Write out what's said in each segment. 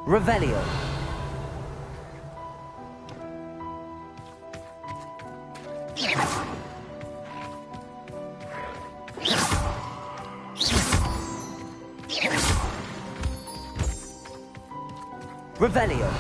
Revelio. Revelio.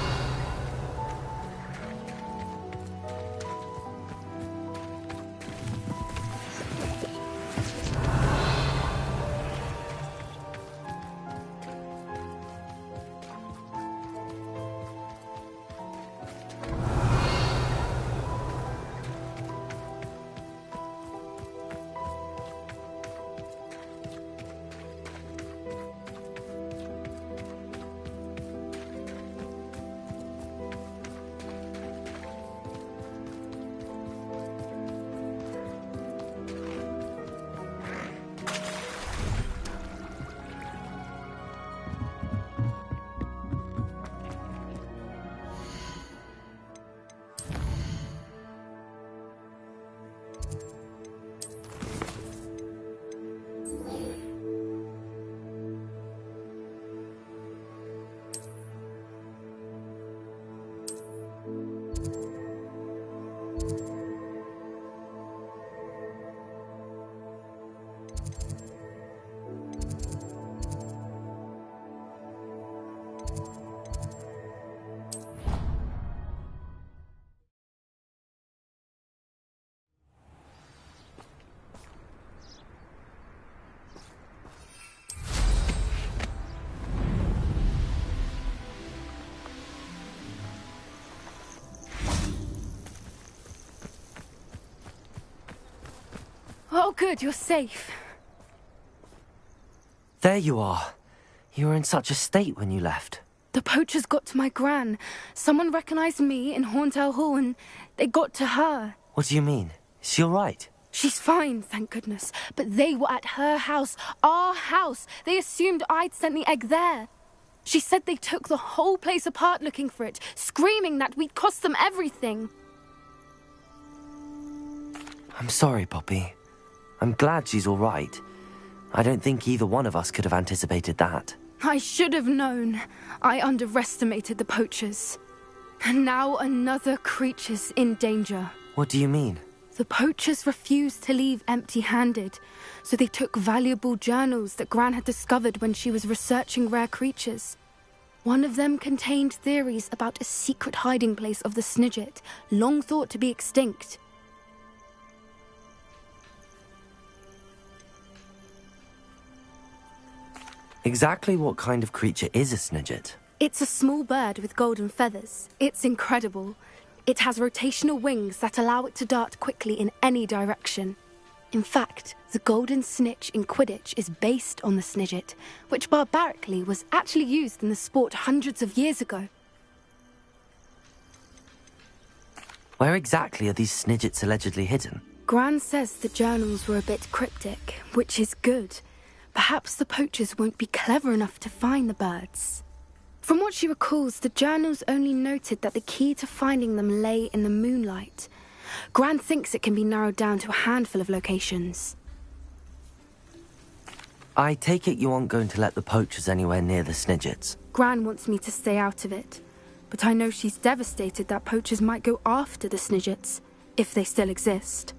Oh, good, you're safe. There you are. You were in such a state when you left. The poachers got to my gran. Someone recognized me in Horntail Hall and they got to her. What do you mean? Is she all right? She's fine, thank goodness. But they were at her house, our house. They assumed I'd sent the egg there. She said they took the whole place apart looking for it, screaming that we'd cost them everything. I'm sorry, Poppy. I'm glad she's all right. I don't think either one of us could have anticipated that. I should have known. I underestimated the poachers. And now another creature's in danger. What do you mean? The poachers refused to leave empty-handed, so they took valuable journals that Gran had discovered when she was researching rare creatures. One of them contained theories about a secret hiding place of the Snidget, long thought to be extinct. Exactly what kind of creature is a Snidget? It's a small bird with golden feathers. It's incredible. It has rotational wings that allow it to dart quickly in any direction. In fact, the golden snitch in Quidditch is based on the Snidget, which barbarically was actually used in the sport hundreds of years ago. Where exactly are these Snidgets allegedly hidden? Gran says the journals were a bit cryptic, which is good. Perhaps the poachers won't be clever enough to find the birds. From what she recalls, the journals only noted that the key to finding them lay in the moonlight. Gran thinks it can be narrowed down to a handful of locations. I take it you aren't going to let the poachers anywhere near the Snidgets. Gran wants me to stay out of it, but I know she's devastated that poachers might go after the Snidgets, if they still exist.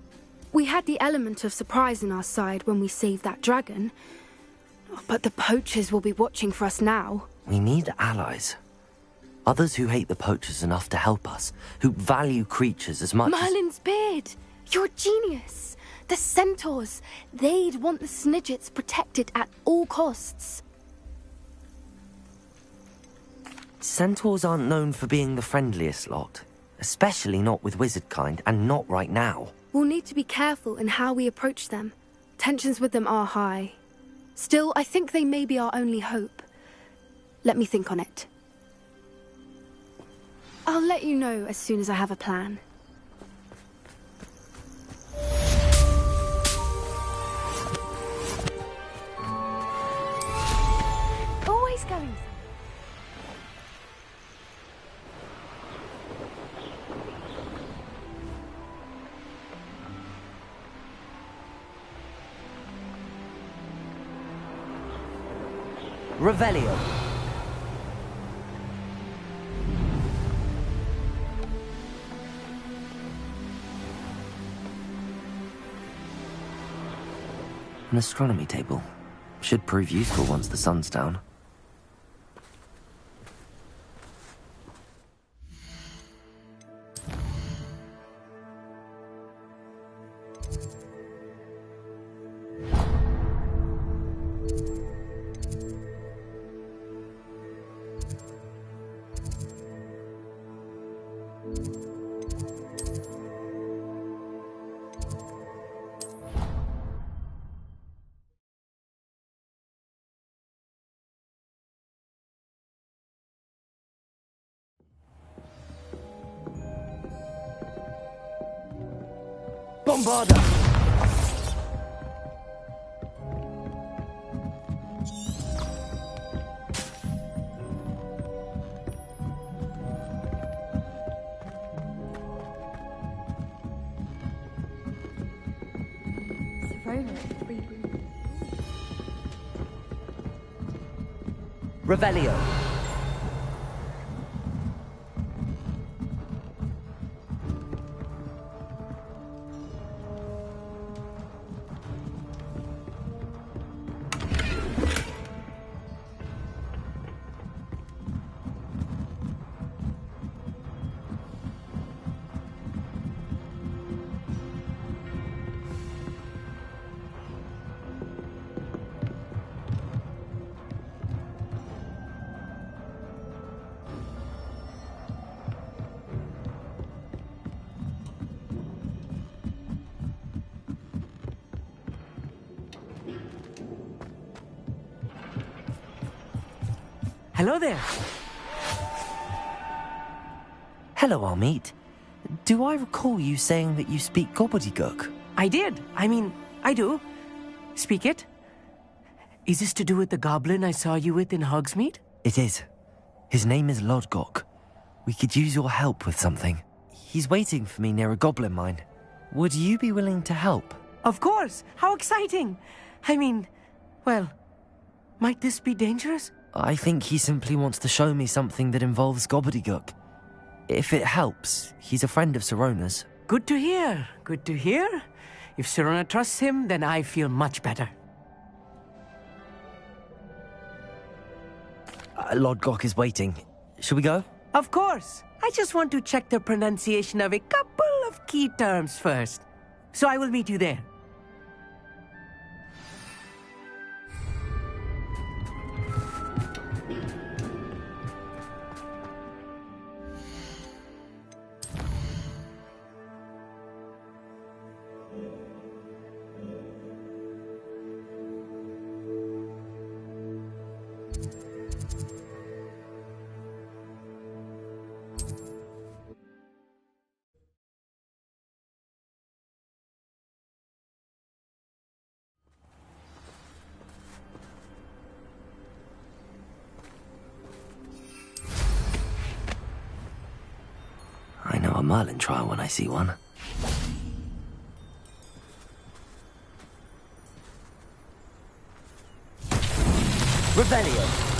We had the element of surprise on our side when we saved that dragon, but the poachers will be watching for us now. We need allies. Others who hate the poachers enough to help us, who value creatures as much Merlin's beard! You're a genius! The centaurs! They'd want the Snidgets protected at all costs. Centaurs aren't known for being the friendliest lot, especially not with wizard kind, and not right now. We'll need to be careful in how we approach them. Tensions with them are high. Still, I think they may be our only hope. Let me think on it. I'll let you know as soon as I have a plan. Always going. Revelio. An astronomy table. Should prove useful once the sun's down. Bombarda! Revelio. Hello there. Hello, Amit. Do I recall you saying that you speak gobbledygook? I did. I do. Speak it. Is this to do with the goblin I saw you with in Hogsmeade? It is. His name is Lodgok. We could use your help with something. He's waiting for me near a goblin mine. Would you be willing to help? Of course. How exciting. Well, might this be dangerous? I think he simply wants to show me something that involves gobbledygook. If it helps, he's a friend of Sirona's. Good to hear. Good to hear. If Sirona trusts him, then I feel much better. Lodgok is waiting. Shall we go? Of course. I just want to check the pronunciation of a couple of key terms first. So I will meet you there. I know a Merlin trial when I see one. Revelio.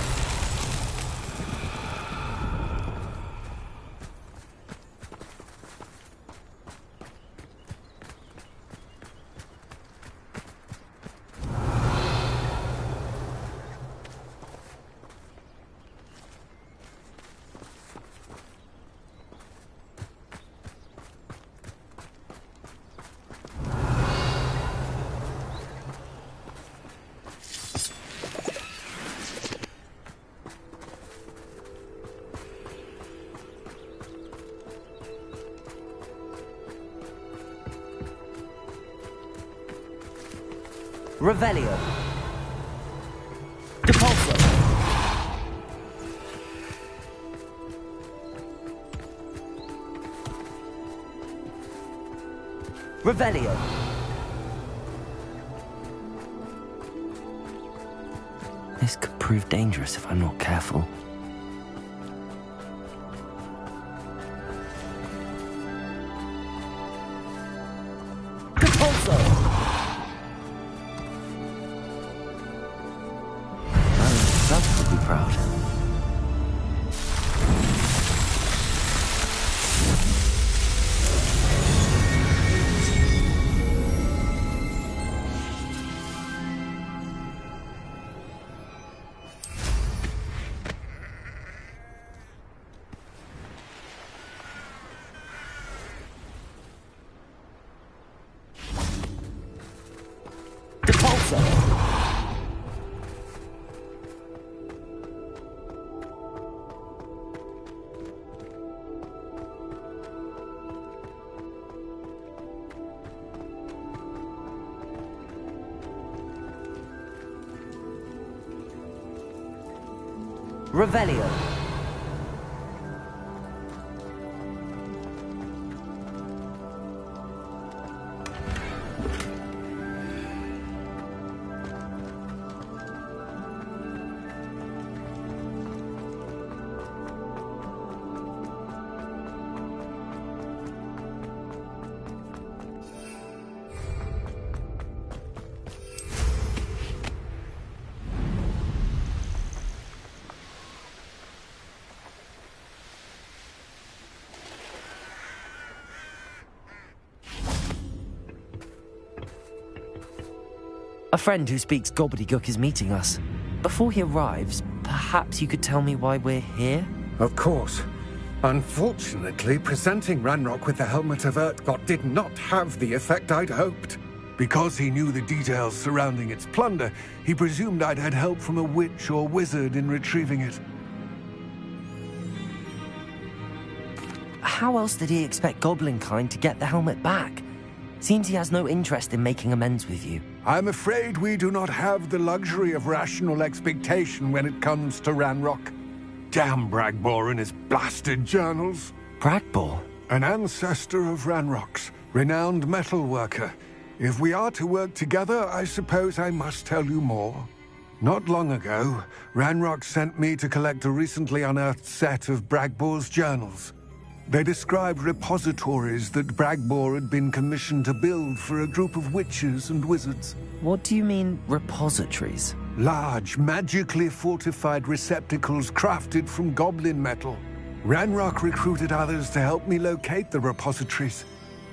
Revelio. Depulso. Revelio. This could prove dangerous if I'm not careful. Revelio. A friend who speaks gobbledygook is meeting us. Before he arrives, perhaps you could tell me why we're here? Of course. Unfortunately, presenting Ranrock with the Helmet of Urtkot did not have the effect I'd hoped. Because he knew the details surrounding its plunder, he presumed I'd had help from a witch or wizard in retrieving it. How else did he expect Goblinkind to get the helmet back? Seems he has no interest in making amends with you. I'm afraid we do not have the luxury of rational expectation when it comes to Ranrock. Damn Bragbor and his blasted journals. Bragbor? An ancestor of Ranrock's, renowned metalworker. If we are to work together, I suppose I must tell you more. Not long ago, Ranrock sent me to collect a recently unearthed set of Bragbor's journals. They described repositories that Bragbor had been commissioned to build for a group of witches and wizards. What do you mean, repositories? Large, magically fortified receptacles crafted from goblin metal. Ranrock recruited others to help me locate the repositories.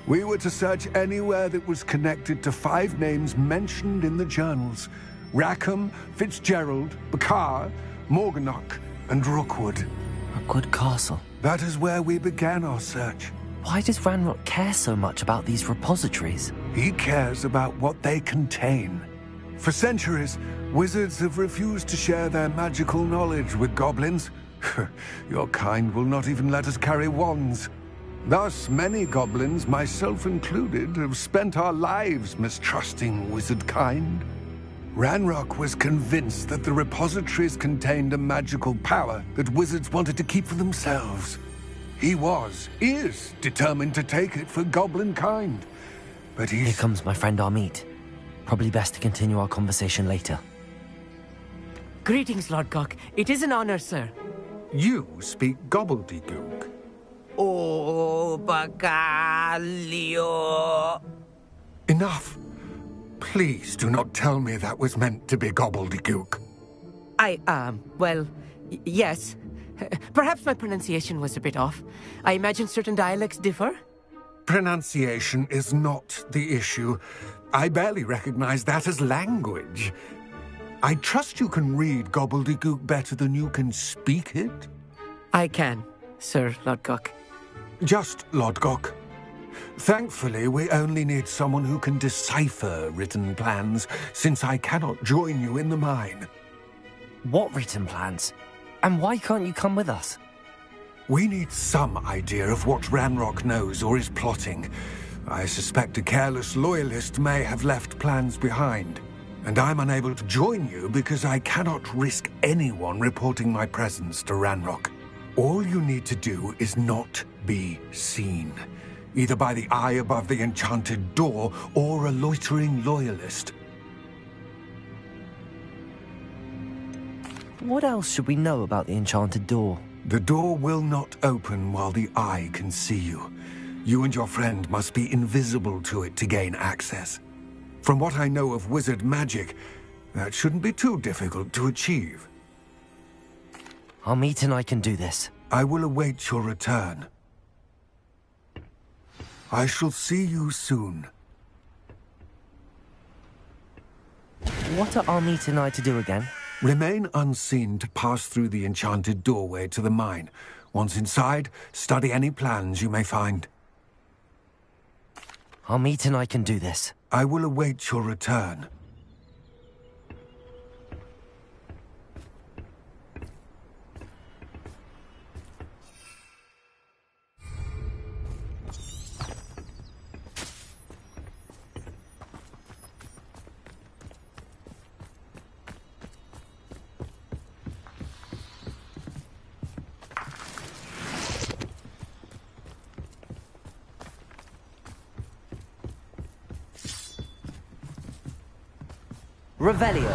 We were to search anywhere that was connected to 5 names mentioned in the journals: Rackham, Fitzgerald, Bakar, Morganach, and Rookwood. Rookwood Castle. That is where we began our search. Why does Ranrock care so much about these repositories? He cares about what they contain. For centuries, wizards have refused to share their magical knowledge with goblins. Your kind will not even let us carry wands. Thus, many goblins, myself included, have spent our lives mistrusting wizard kind. Ranrock was convinced that the repositories contained a magical power that wizards wanted to keep for themselves. He is determined to take it for goblin kind. But Here comes my friend Amit. Probably best to continue our conversation later. Greetings, Lord Gok. It is an honor, sir. You speak gobbledygook. Oh, Bacalio. Enough. Please do not tell me that was meant to be gobbledygook. Yes. Perhaps my pronunciation was a bit off. I imagine certain dialects differ? Pronunciation is not the issue. I barely recognize that as language. I trust you can read gobbledygook better than you can speak it? I can, Sir Lord Gok. Just Lord Gok. Thankfully, we only need someone who can decipher written plans, since I cannot join you in the mine. What written plans? And why can't you come with us? We need some idea of what Ranrock knows or is plotting. I suspect a careless loyalist may have left plans behind. And I'm unable to join you because I cannot risk anyone reporting my presence to Ranrock. All you need to do is not be seen, either by the eye above the enchanted door or a loitering loyalist. What else should we know about the enchanted door? The door will not open while the eye can see you. You and your friend must be invisible to it to gain access. From what I know of wizard magic, that shouldn't be too difficult to achieve. Amit and I can do this. I will await your return. I shall see you soon. What are Amit and I to do again? Remain unseen to pass through the enchanted doorway to the mine. Once inside, study any plans you may find. Amit and I can do this. I will await your return. Revelio.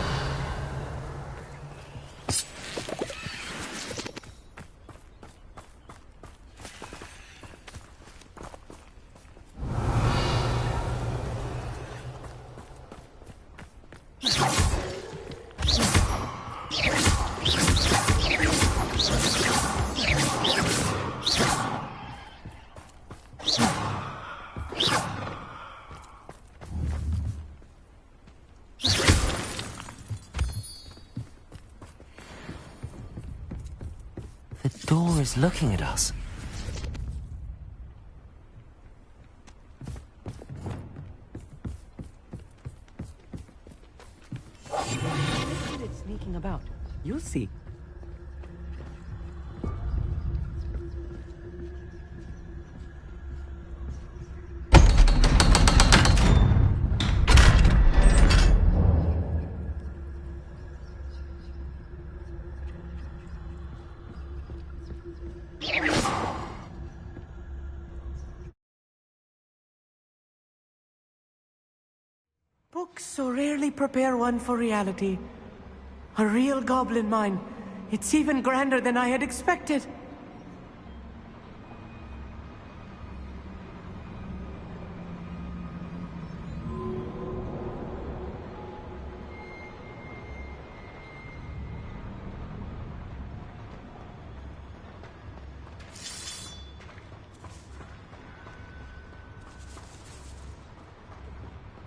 The door is looking at us. It's sneaking about. You'll see. Books so rarely prepare one for reality. A real goblin mine. It's even grander than I had expected.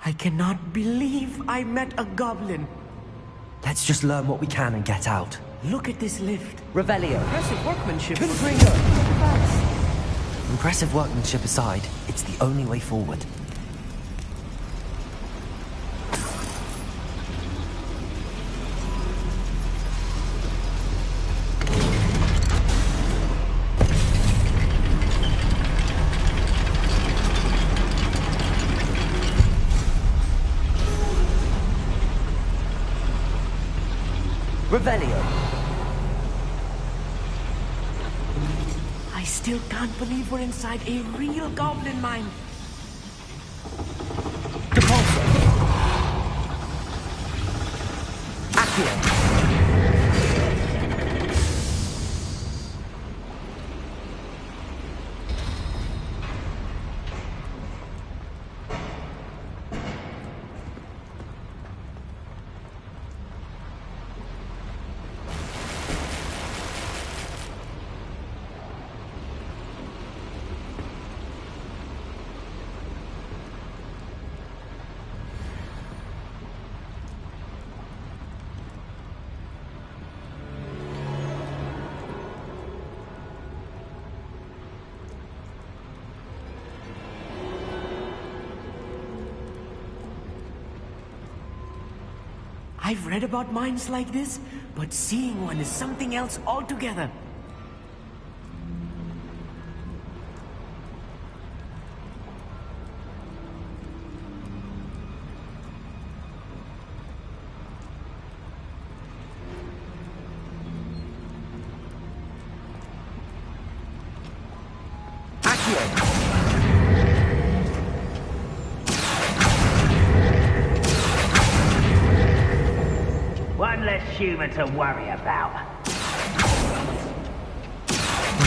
I cannot believe I met a goblin. Let's just learn what we can and get out. Look at this lift. Revelio. Impressive workmanship. Impressive workmanship aside, it's the only way forward. Revelio. I still can't believe we're inside a real goblin mine. Depulso. Accio. I've read about mines like this, but seeing one is something else altogether. One less human to worry about. We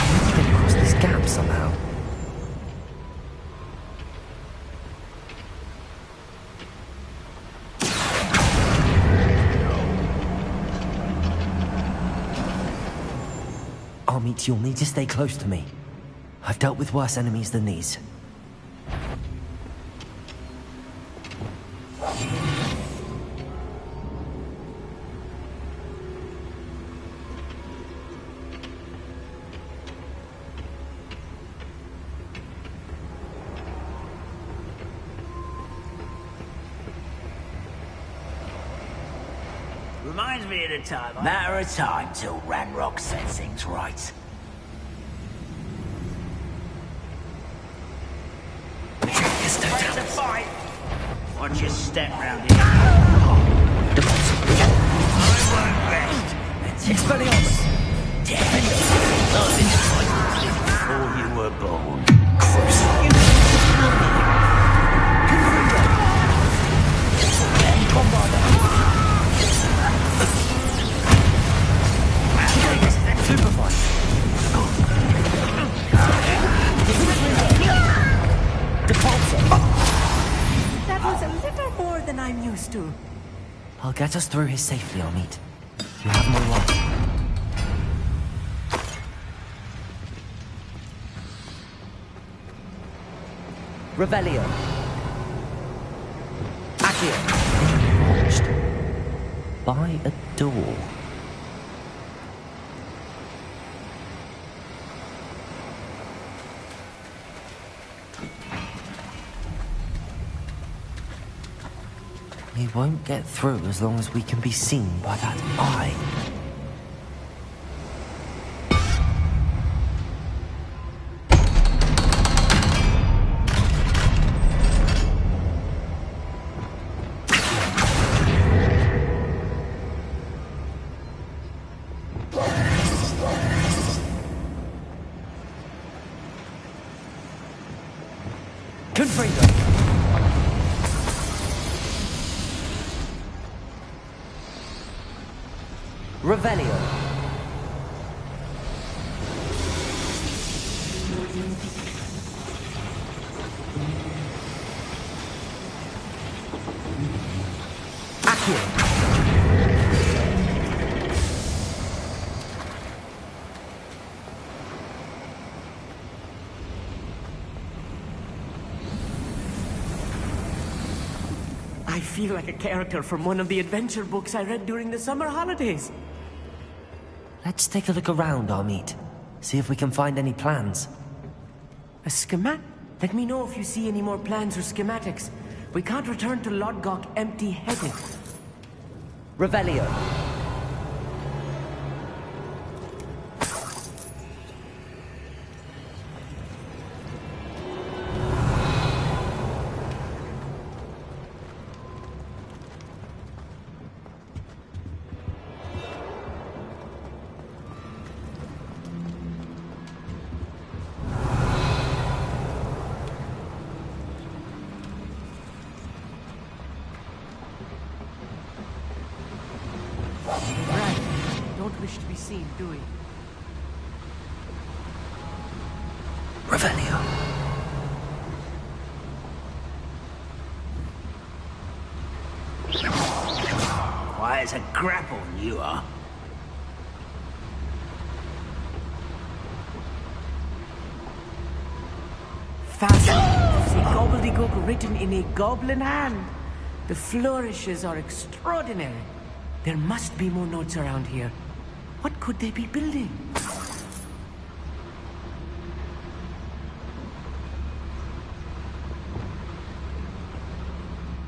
need to get across this gap somehow. Armit, you'll need to stay close to me. I've dealt with worse enemies than these. Reminds me of the time. Matter of time till Ranrock set things right. Ready to fight. Watch your step round here. I won't rest until dead. Not in the fight before you were born. Commander. Get us through here safely, Amit. You have my word. Revelio. Accio. Watched by a door. He won't get through as long as we can be seen by that eye. Confringo. Revelio. Accio. I feel like a character from one of the adventure books I read during the summer holidays. Let's take a look around, Amit. See if we can find any plans. A schemat? Let me know if you see any more plans or schematics. We can't return to Lodgok empty-headed. Revelio. Wish to be seen, do we? Revelio. Quiet as a grapple, you are. Fascinating to see gobbledygook written in a goblin hand. The flourishes are extraordinary. There must be more notes around here. What could they be building?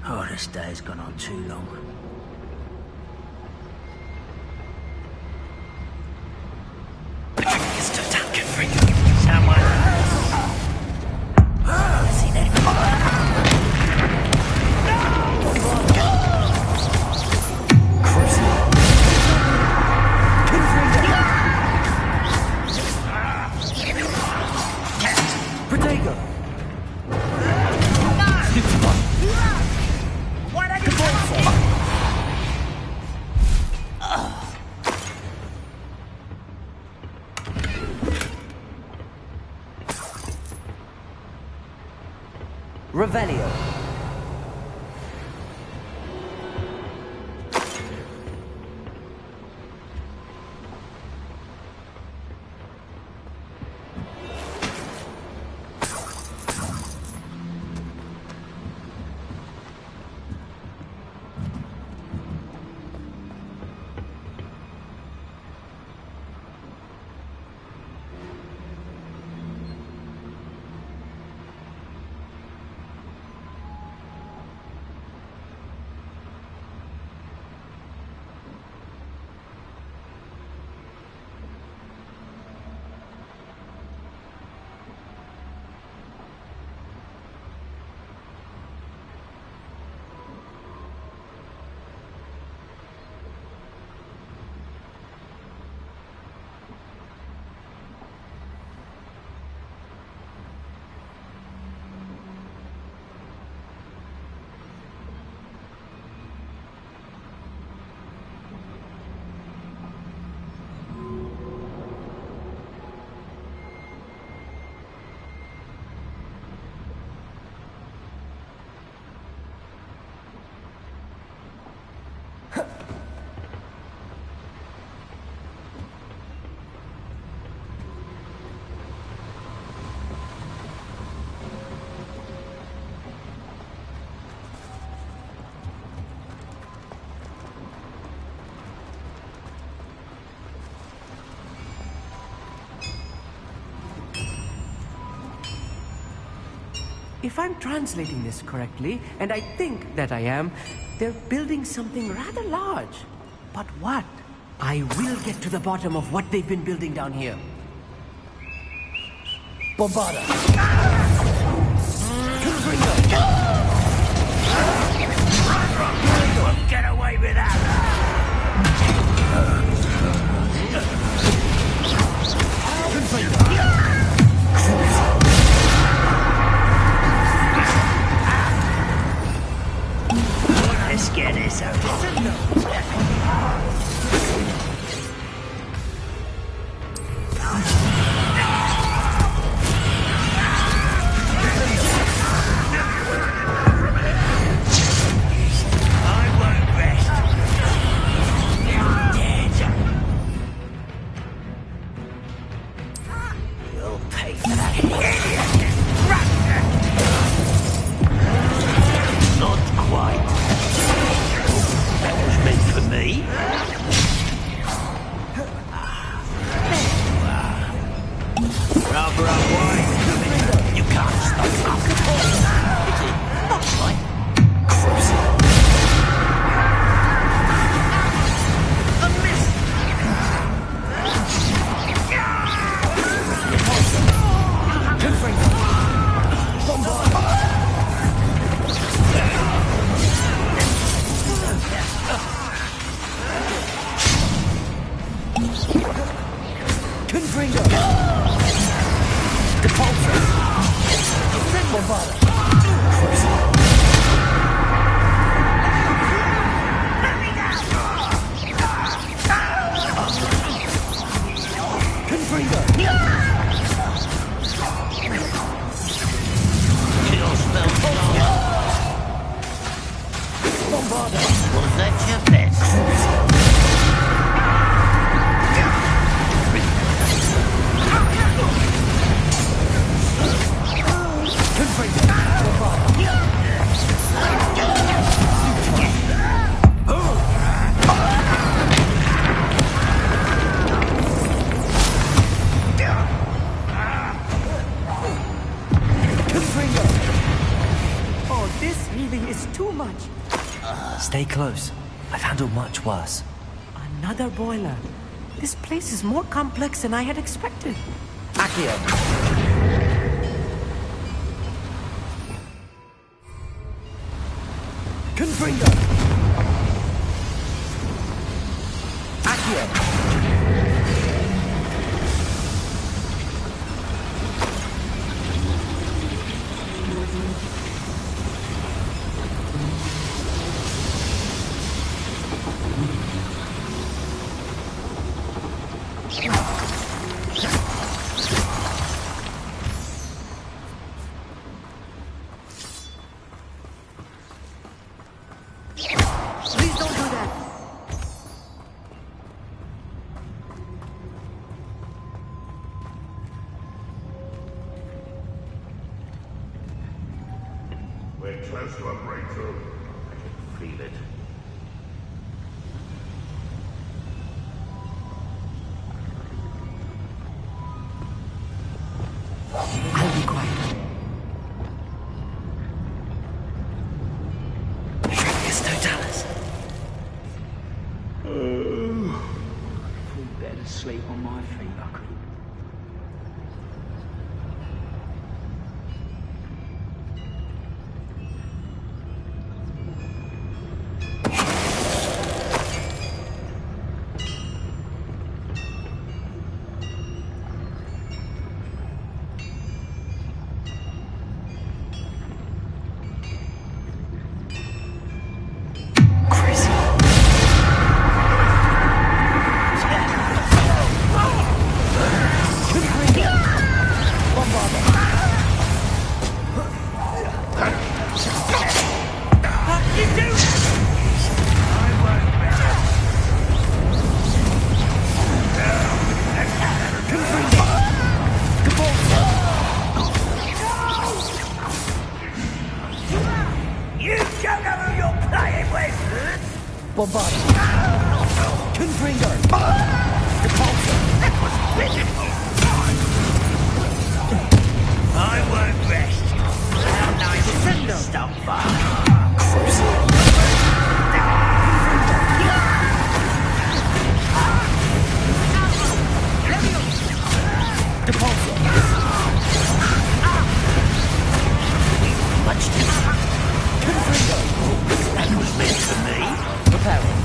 Oh, this day's gone on too long. Someone. See that? Revelio. If I'm translating this correctly, and I think that I am, they're building something rather large. But what? I will get to the bottom of what they've been building down here. Bombarda! Won't get away with that! Let's get this over. Stay close. I've handled much worse. Another boiler. This place is more complex than I had expected. Accio. Confringo. Accio. We're close to a breakthrough. I can feel it. I'll be quiet. Tragus Totalis. I feel better to sleep on my feet, I could. Bombarda. Confringo. Repulsor. That was pitiful. I won't rest. not far. Much too. Confringo. That was meant for me. Repairing.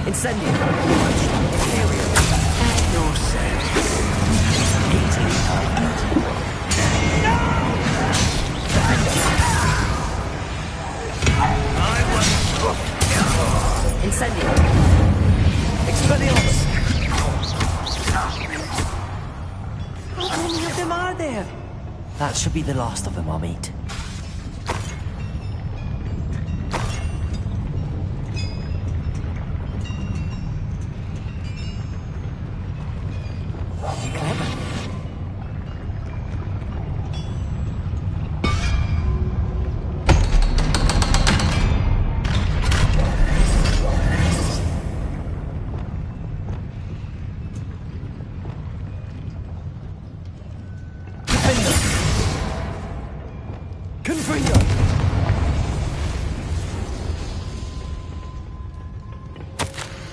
Incendio. Your sense. Easily targeted. Incendio. Expelliarmus. How many of them are there? That should be the last of them, Amit.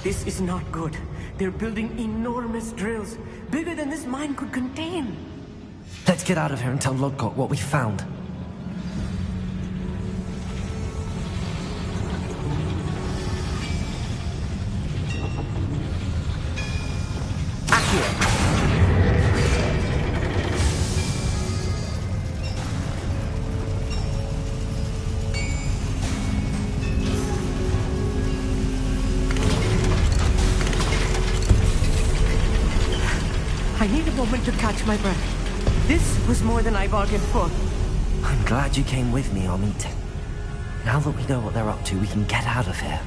This is not good. They're building enormous drills, bigger than this mine could contain. Let's get out of here and tell Lodgok what we found. Accio. I need a moment to catch my breath. This was more than I bargained for. I'm glad you came with me, Amit. Now that we know what they're up to, we can get out of here.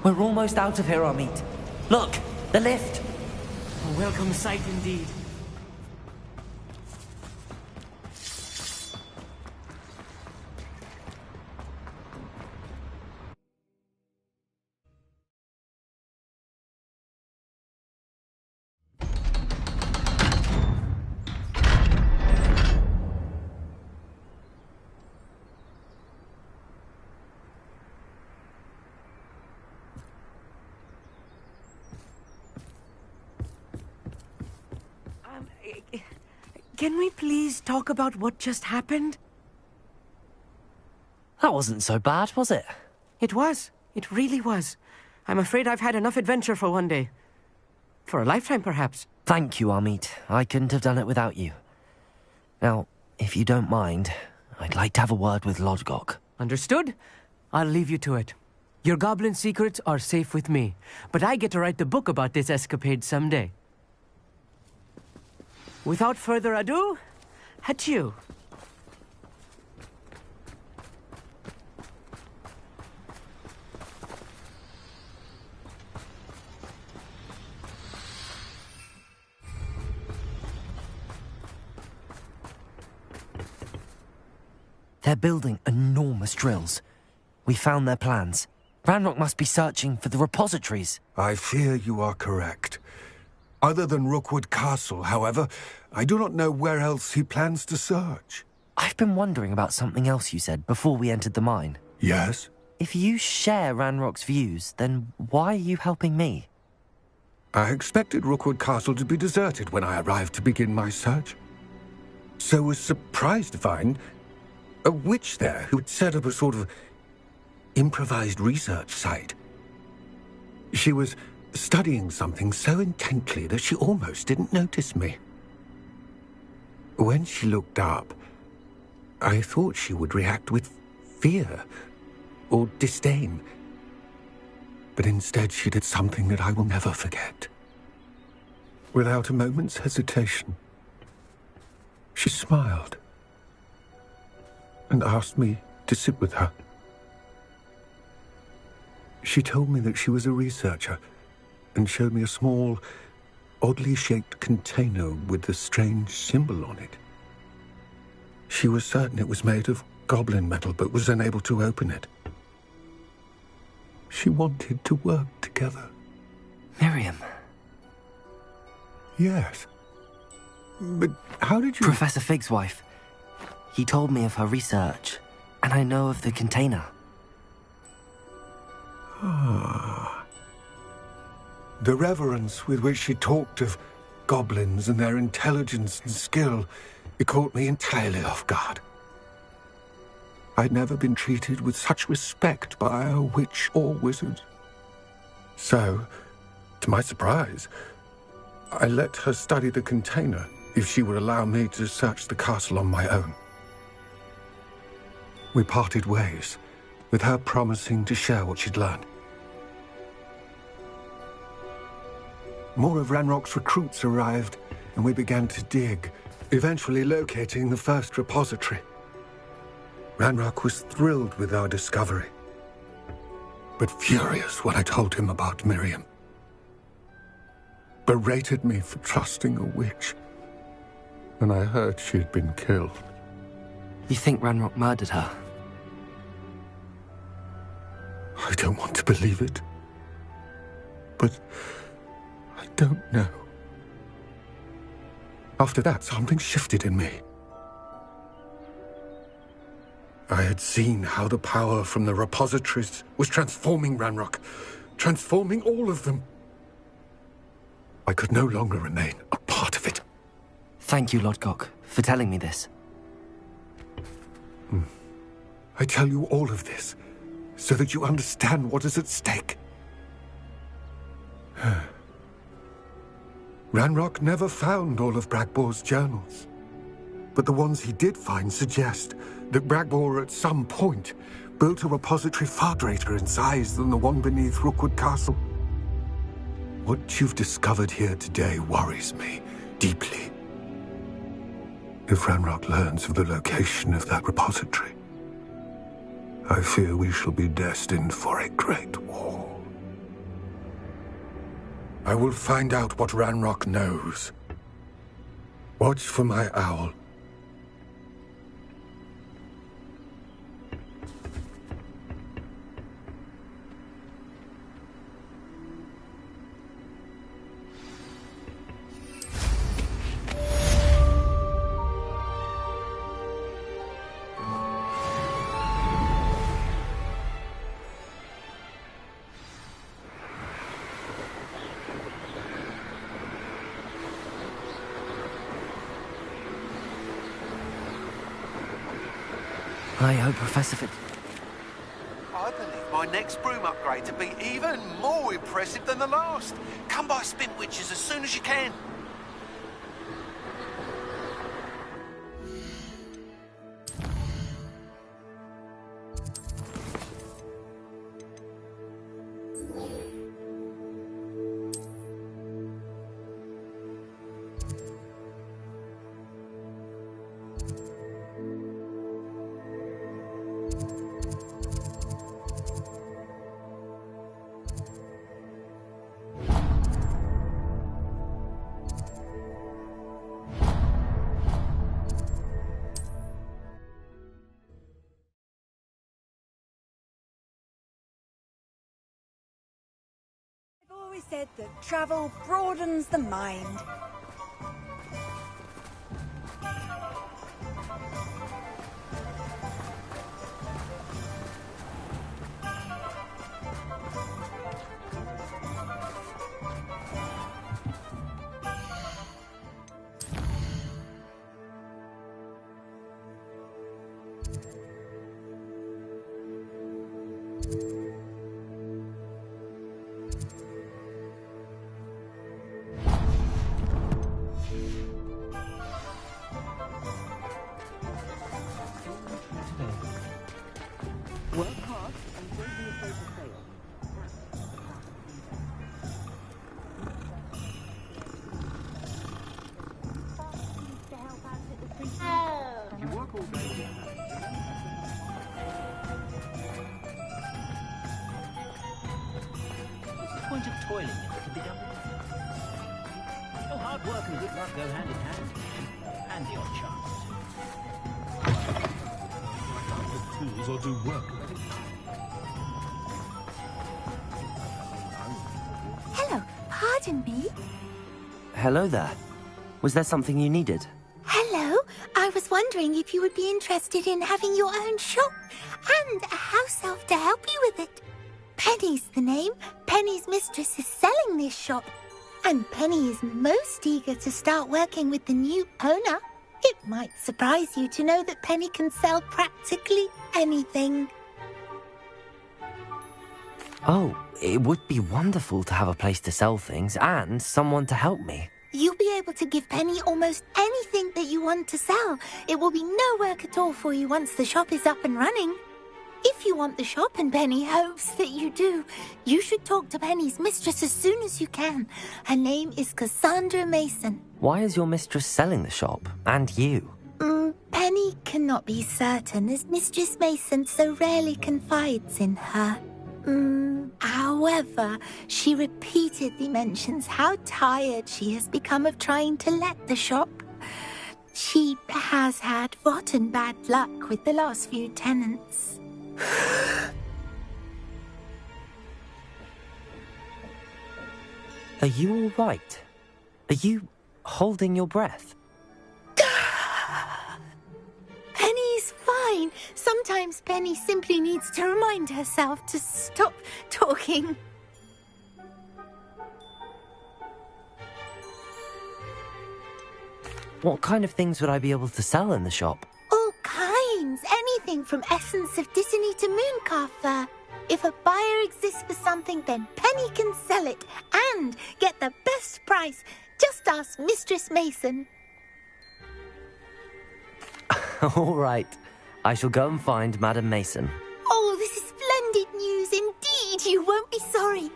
We're almost out of here, Amit. Look, the lift. A welcome sight indeed. Can we please talk about what just happened? That wasn't so bad, was it? It was. It really was. I'm afraid I've had enough adventure for one day. For a lifetime, perhaps. Thank you, Amit. I couldn't have done it without you. Now, if you don't mind, I'd like to have a word with Lodgok. Understood? I'll leave you to it. Your goblin secrets are safe with me, but I get to write the book about this escapade someday. Without further ado, adieu. They're building enormous drills. We found their plans. Ranrock must be searching for the repositories. I fear you are correct. Other than Rookwood Castle, however, I do not know where else he plans to search. I've been wondering about something else you said before we entered the mine. Yes? If you share Ranrock's views, then why are you helping me? I expected Rookwood Castle to be deserted when I arrived to begin my search. So was surprised to find a witch there who had set up a sort of improvised research site. She was studying something so intently that she almost didn't notice me. When she looked up, I thought she would react with fear or disdain. But instead she did something that I will never forget. Without a moment's hesitation, she smiled and asked me to sit with her. She told me that she was a researcher and showed me a small, oddly shaped container with a strange symbol on it. She was certain it was made of goblin metal, but was unable to open it. She wanted to work together. Miriam. Yes. But how did you... Professor Fig's wife. He told me of her research, and I know of the container. Ah. The reverence with which she talked of goblins and their intelligence and skill, it caught me entirely off guard. I'd never been treated with such respect by a witch or wizard. So, to my surprise, I let her study the container if she would allow me to search the castle on my own. We parted ways, with her promising to share what she'd learned. More of Ranrock's recruits arrived, and we began to dig, eventually locating the first repository. Ranrock was thrilled with our discovery, but furious when I told him about Miriam. Berated me for trusting a witch, and I heard she'd been killed. You think Ranrock murdered her? I don't want to believe it, but I don't know. After that, something shifted in me. I had seen how the power from the repositories was transforming Ranrock, transforming all of them. I could no longer remain a part of it. Thank you, Lodgok, for telling me this. I tell you all of this so that you understand what is at stake. Ranrock never found all of Bragbor's journals, but the ones he did find suggest that Bragbor at some point built a repository far greater in size than the one beneath Rookwood Castle. What you've discovered here today worries me deeply. If Ranrock learns of the location of that repository, I fear we shall be destined for a great war. I will find out what Ranrock knows. Watch for my owl. I hope Professor Fig... I believe my next broom upgrade to be even more impressive than the last. Come by Spintwitches as soon as you can. Always said that travel broadens the mind. spoiling it can be done with. Oh, hard work and good luck go hand in hand, and the odd chance. Tools or do work. Hello, pardon me. Hello there. Was there something you needed? Hello, I was wondering if you would be interested in having your own shop and a house elf to help you with it. Penny's the name. Penny's mistress is selling this shop, and Penny is most eager to start working with the new owner. It might surprise you to know that Penny can sell practically anything. Oh, it would be wonderful to have a place to sell things and someone to help me. You'll be able to give Penny almost anything that you want to sell. It will be no work at all for you once the shop is up and running. If you want the shop, and Penny hopes that you do, you should talk to Penny's mistress as soon as you can. Her name is Cassandra Mason. Why is your mistress selling the shop? And you? Penny cannot be certain, as Mistress Mason so rarely confides in her. However, she repeatedly mentions how tired she has become of trying to let the shop. She has had rotten bad luck with the last few tenants. Are you all right? Are you holding your breath? Penny's fine. Sometimes Penny simply needs to remind herself to stop talking. What kind of things would I be able to sell in the shop? All kinds. Anything from essence of Disney to mooncalf fur. If a buyer exists for something, then Penny can sell it and get the best price. Just ask Mistress Mason. All right. I shall go and find Madam Mason. Oh, this is splendid news indeed. You won't be sorry.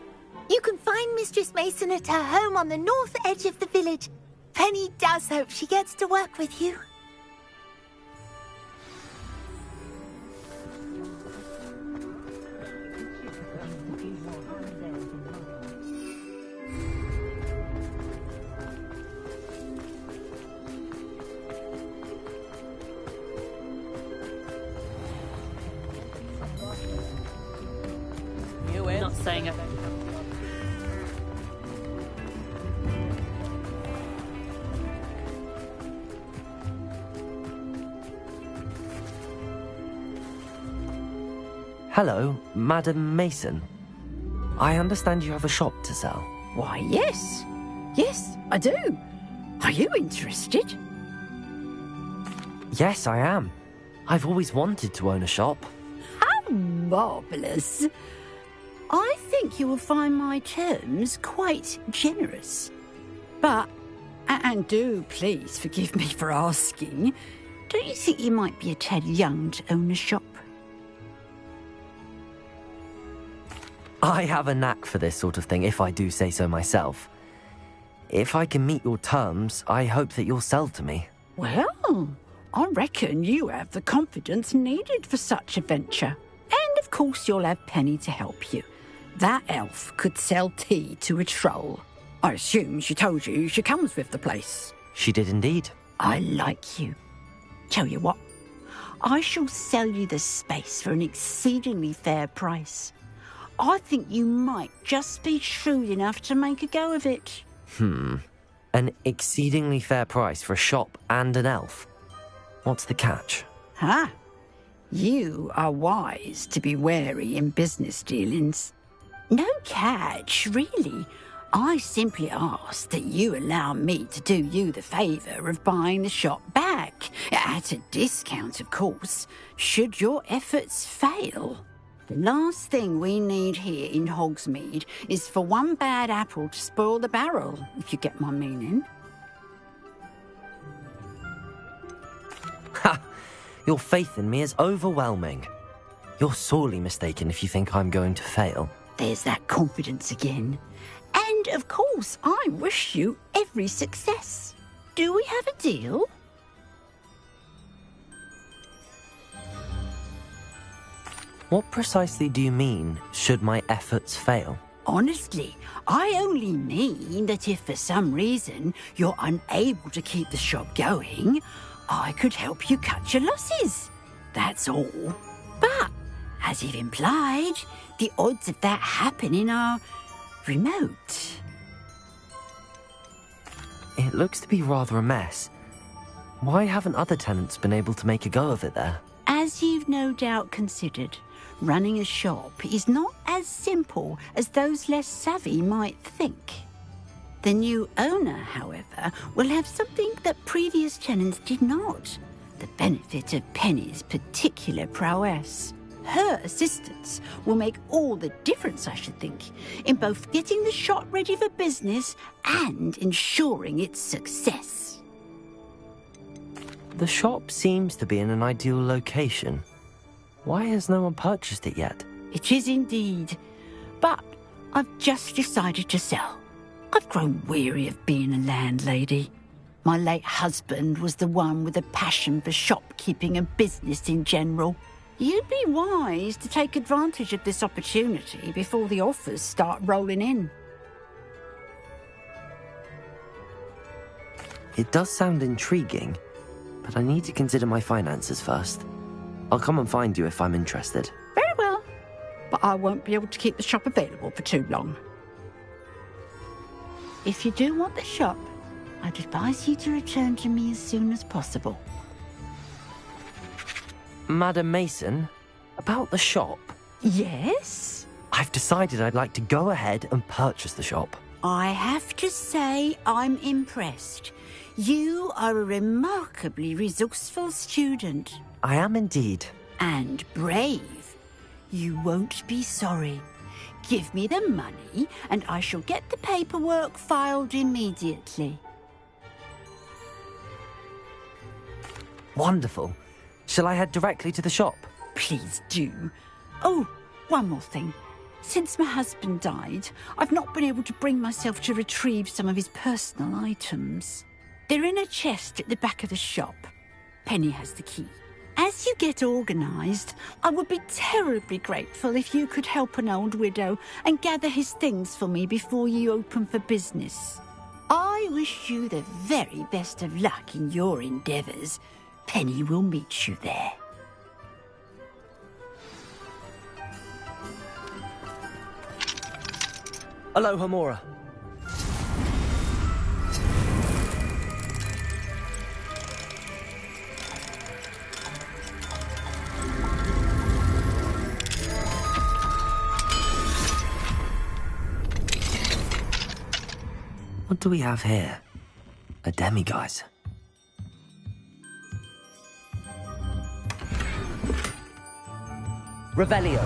You can find Mistress Mason at her home on the north edge of the village. Penny does hope she gets to work with you. Not saying it. Hello, Madam Mason. I understand you have a shop to sell. Why, yes. Yes, I do. Are you interested? Yes, I am. I've always wanted to own a shop. How marvellous. I think you will find my terms quite generous. But, and do please forgive me for asking, don't you think you might be a tad young to own a shop? I have a knack for this sort of thing, if I do say so myself. If I can meet your terms, I hope that you'll sell to me. Well, I reckon you have the confidence needed for such a venture. And of course you'll have Penny to help you. That elf could sell tea to a troll. I assume she told you she comes with the place. She did indeed. I like you. Tell you what, I shall sell you the space for an exceedingly fair price. I think you might just be shrewd enough to make a go of it. An exceedingly fair price for a shop and an elf. What's the catch? Huh? You are wise to be wary in business dealings. No catch, really. I simply ask that you allow me to do you the favour of buying the shop back, at a discount, of course, should your efforts fail. The last thing we need here in Hogsmeade is for one bad apple to spoil the barrel, if you get my meaning. Ha! Your faith in me is overwhelming. You're sorely mistaken if you think I'm going to fail. There's that confidence again. And, of course, I wish you every success. Do we have a deal? What precisely do you mean, should my efforts fail? Honestly, I only mean that if for some reason you're unable to keep the shop going, I could help you cut your losses. That's all. But, as you've implied, the odds of that happening are remote. It looks to be rather a mess. Why haven't other tenants been able to make a go of it there? As you've no doubt considered, running a shop is not as simple as those less savvy might think. The new owner, however, will have something that previous tenants did not. The benefit of Penny's particular prowess. Her assistance will make all the difference, I should think, in both getting the shop ready for business and ensuring its success. The shop seems to be in an ideal location. Why has no one purchased it yet? It is indeed. But I've just decided to sell. I've grown weary of being a landlady. My late husband was the one with a passion for shopkeeping and business in general. You'd be wise to take advantage of this opportunity before the offers start rolling in. It does sound intriguing, but I need to consider my finances first. I'll come and find you if I'm interested. Very well, but I won't be able to keep the shop available for too long. If you do want the shop, I'd advise you to return to me as soon as possible. Madam Mason, about the shop? Yes? I've decided I'd like to go ahead and purchase the shop. I have to say I'm impressed. You are a remarkably resourceful student. I am indeed. And brave. You won't be sorry. Give me the money and I shall get the paperwork filed immediately. Wonderful. Shall I head directly to the shop? Please do. Oh, one more thing. Since my husband died, I've not been able to bring myself to retrieve some of his personal items. They're in a chest at the back of the shop. Penny has the key. As you get organised, I would be terribly grateful if you could help an old widow and gather his things for me before you open for business. I wish you the very best of luck in your endeavours. Penny will meet you there. Aloha, Mora. What do we have here? A demiguise. Revelio.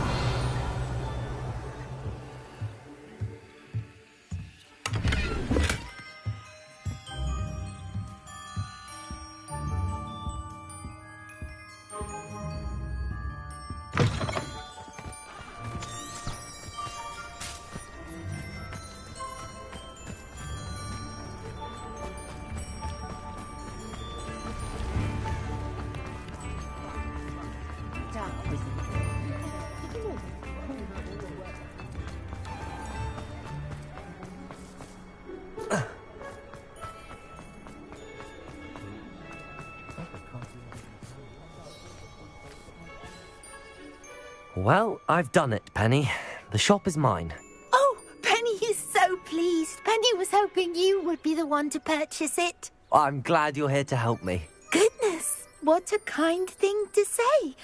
Well, I've done it, Penny. The shop is mine. Oh, Penny is so pleased. Penny was hoping you would be the one to purchase it. I'm glad you're here to help me. Goodness, what a kind thing to say.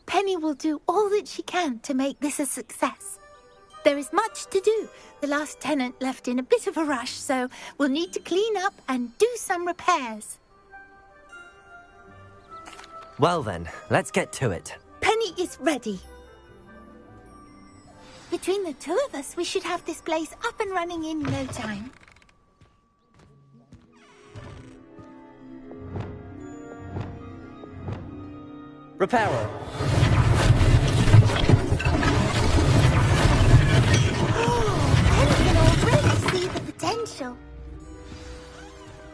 Penny will do all that she can to make this a success. There is much to do. The last tenant left in a bit of a rush, so we'll need to clean up and do some repairs. Well then, let's get to it. Penny is ready. Between the two of us, we should have this place up and running in no time. Reparo. Penny can already see the potential.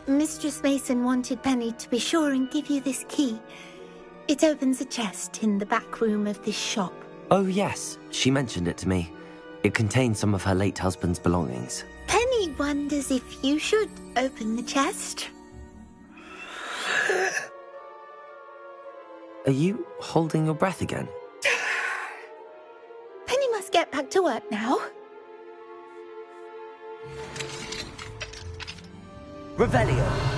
Mistress Mason wanted Penny to be sure and give you this key. It opens a chest in the back room of this shop. Oh yes, she mentioned it to me. It contains some of her late husband's belongings. Penny wonders if you should open the chest. Are you holding your breath again? Penny must get back to work now. Revelio.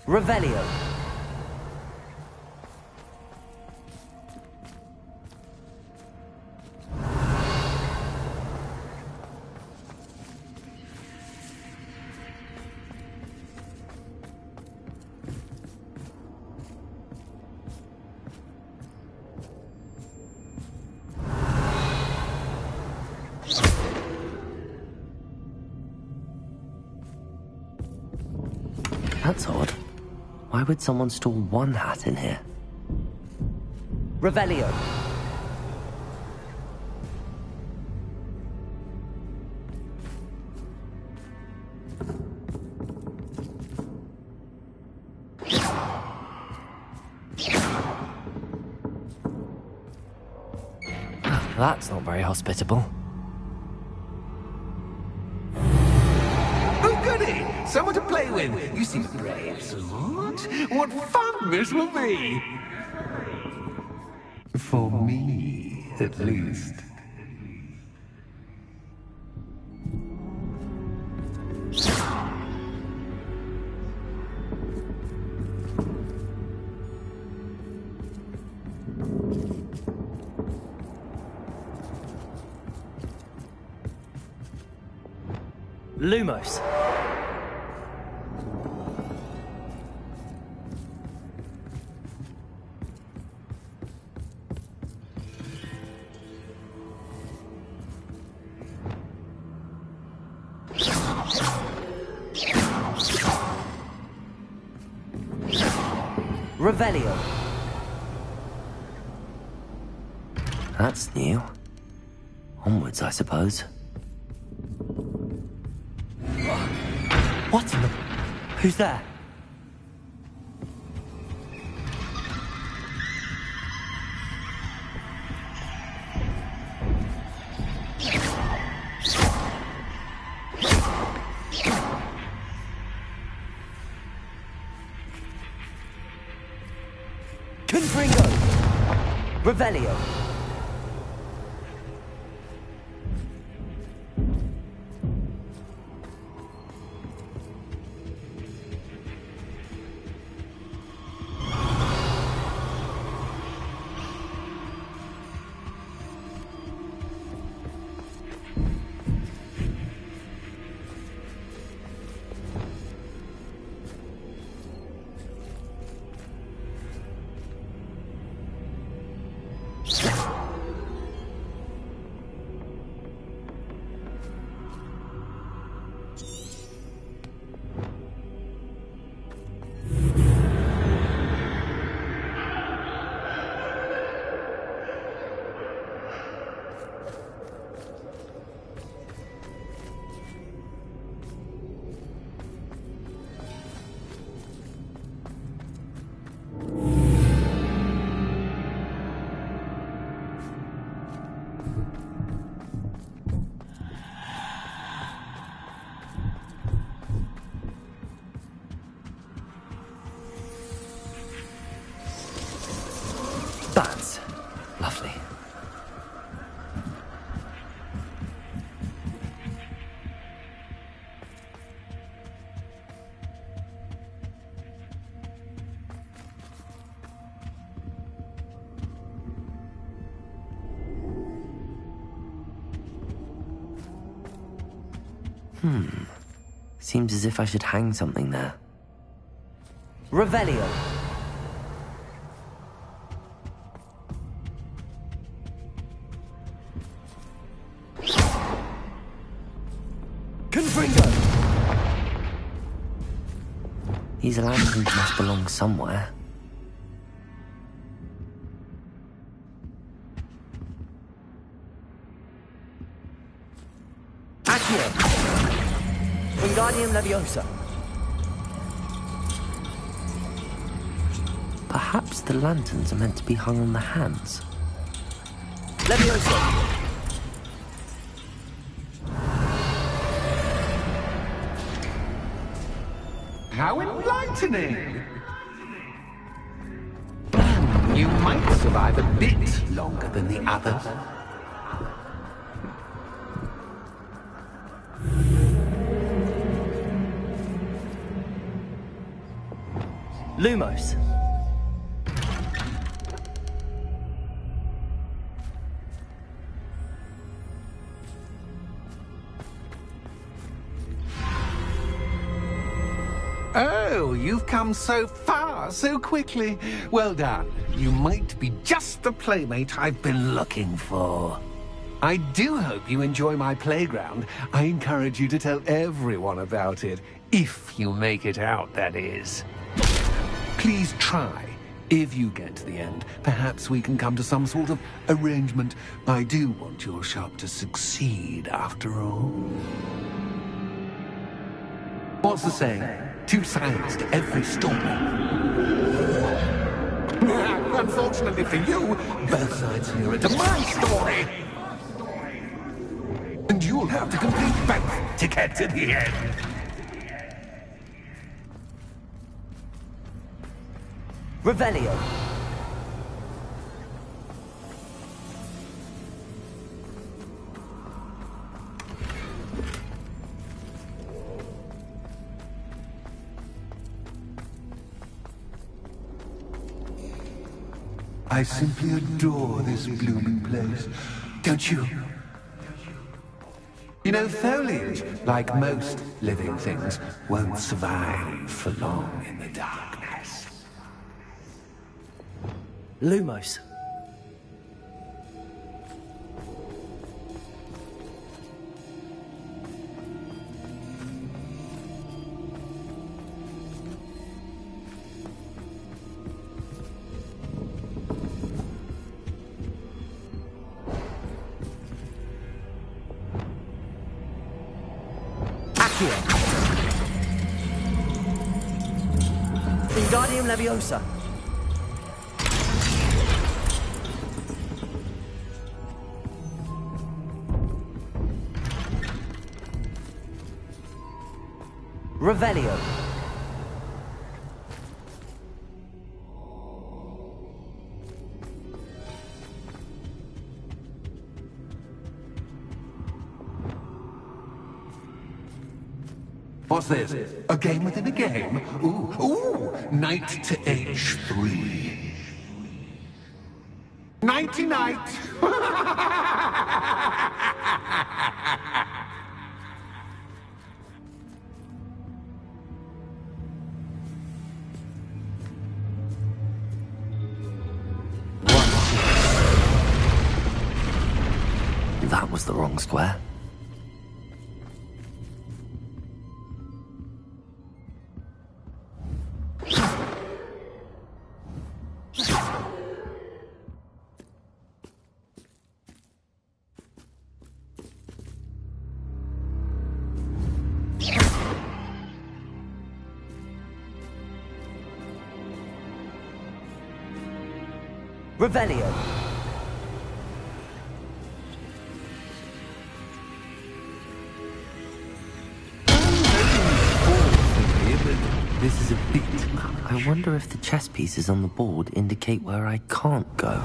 Revelio. That's odd. Why would someone store one hat in here? Revelio. That's not very hospitable. Oh, goody! Someone to play with. You seem brave, Smart. What fun this will be! For me, at least. Lumos. Revelio. That's new. Onwards, I suppose. What in the... Who's there? Confringo! Revelio. Seems as if I should hang something there. Revelio. Confringo! These lanterns must belong somewhere. Accio. Wingardium Leviosa. Perhaps the lanterns are meant to be hung on the hands. Leviosa. How enlightening! You might survive a bit longer than the others. Lumos. Oh, you've come so far so quickly. Well done. You might be just the playmate I've been looking for. I do hope you enjoy my playground. I encourage you to tell everyone about it. If you make it out, that is. Please try. If you get to the end, perhaps we can come to some sort of arrangement. I do want your shop to succeed, after all. What's the saying? Two sides to every story. Unfortunately for you, both sides here are to my story. And you'll have to complete both to get to the end. Revelio. I simply adore this blooming place, don't you? You know, foliage, like most living things, won't survive for long in the darkness. Lumos. Wingardium Leviosa. Revelio. What's this? A game within a game? Ooh, knight to H3. Nighty-night! That was the wrong square. Revelio. This is a bit... I wonder if the chess pieces on the board indicate where I can't go.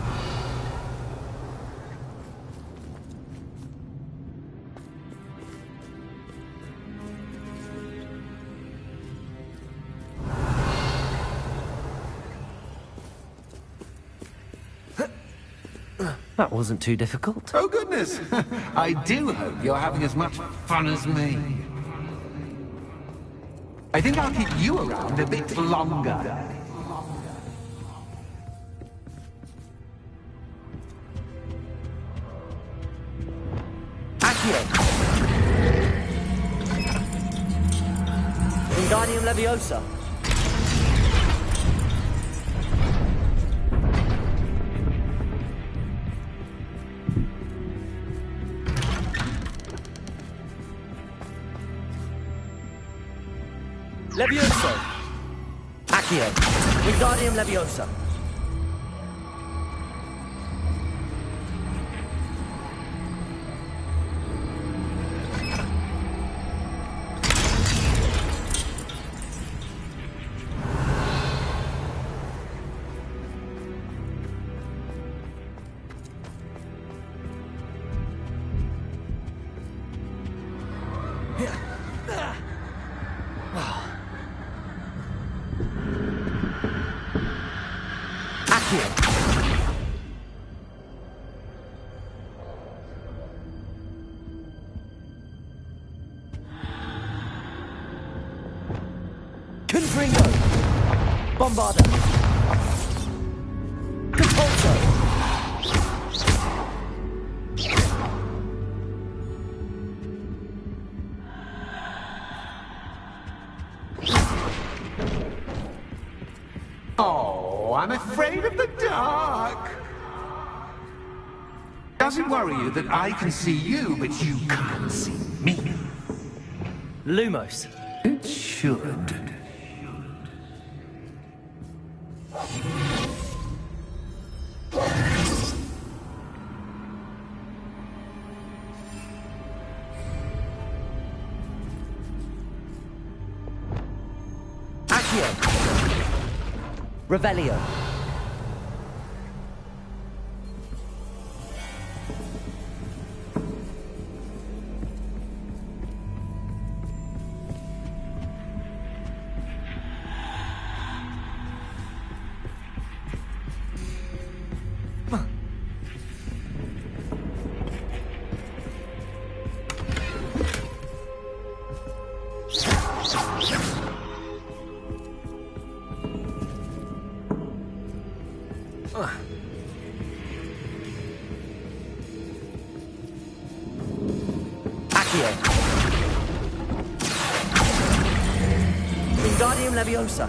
That wasn't too difficult. Oh, goodness! I do hope you're having as much fun as me. I think I'll keep you around a bit longer. Accio! Wingardium Leviosa! Levioso! Accio! Wingardium Leviosa! Confringo! Bombarda! Compulso! Oh, I'm afraid of the dark. Doesn't worry you that I can see you, but you can't see me. Lumos! It should. Accio! Revelio! Accio! Wingardium Leviosa!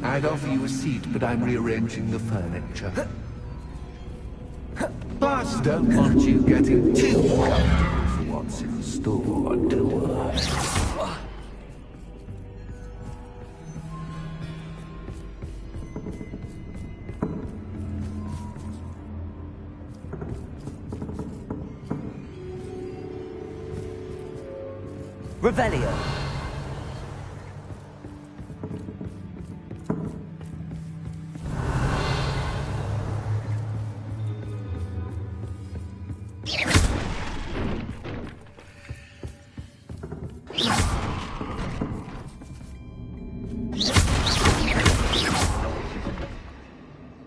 I'd offer you a seat, but I'm rearranging the furniture. Plus, don't want you getting too comfortable for what's in store, do I? Revelio!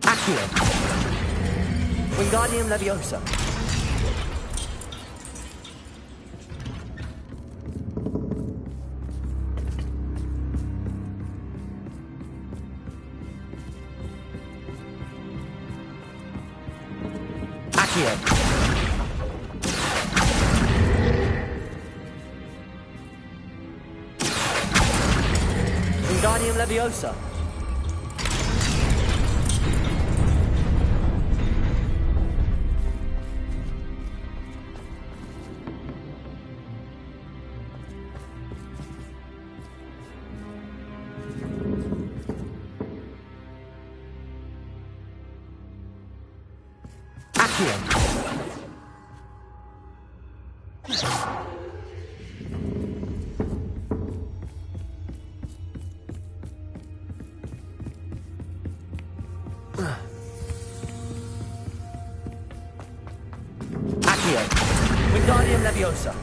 Accio! Wingardium Leviosa! Accio! Wingardium Leviosa! Accio! Accio! Wingardium Leviosa!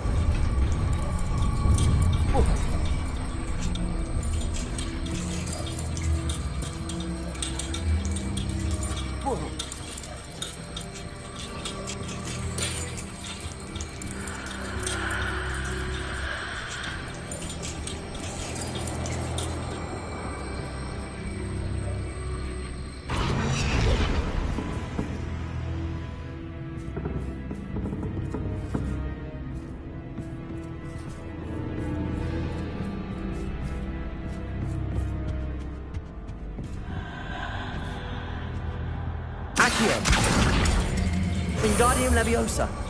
Accio! Wingardium Leviosa!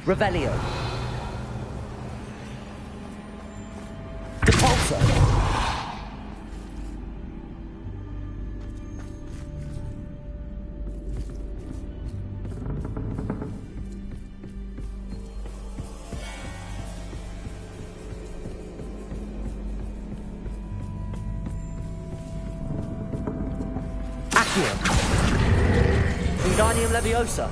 Revelio. Depulso. Accio. Wingardium Leviosa.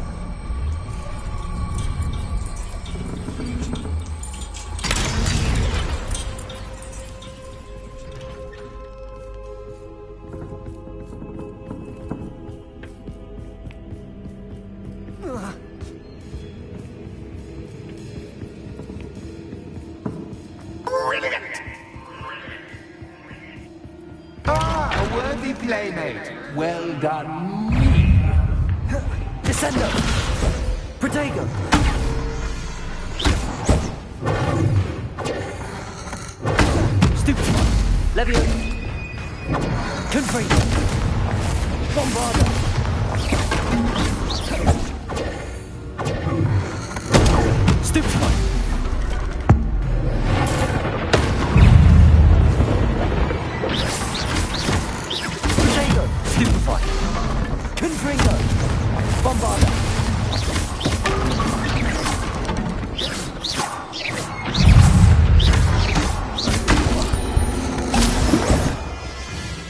A worthy playmate. Well done. Descendo. Protego. Stupefy. Levio. Confringo. Bombarda. Stupefy. Protego. Stupefy. Confringo. Bombarda.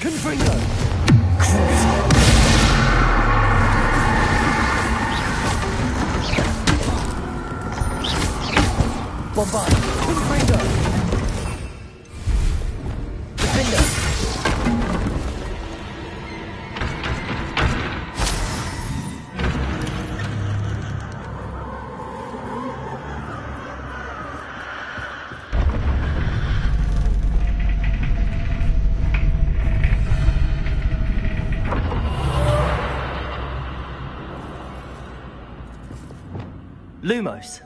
Confringo. Bombard. Confringo. Defender. Lumos.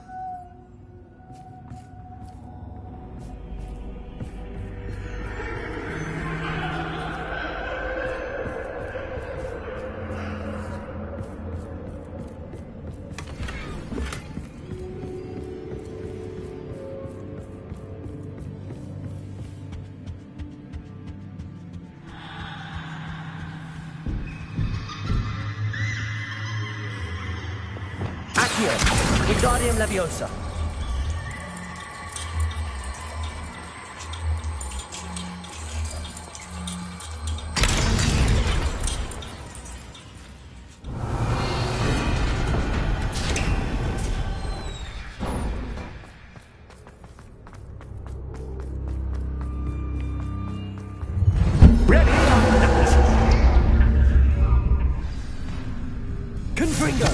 Accio. Wingardium Leviosa. Ready? Confringo.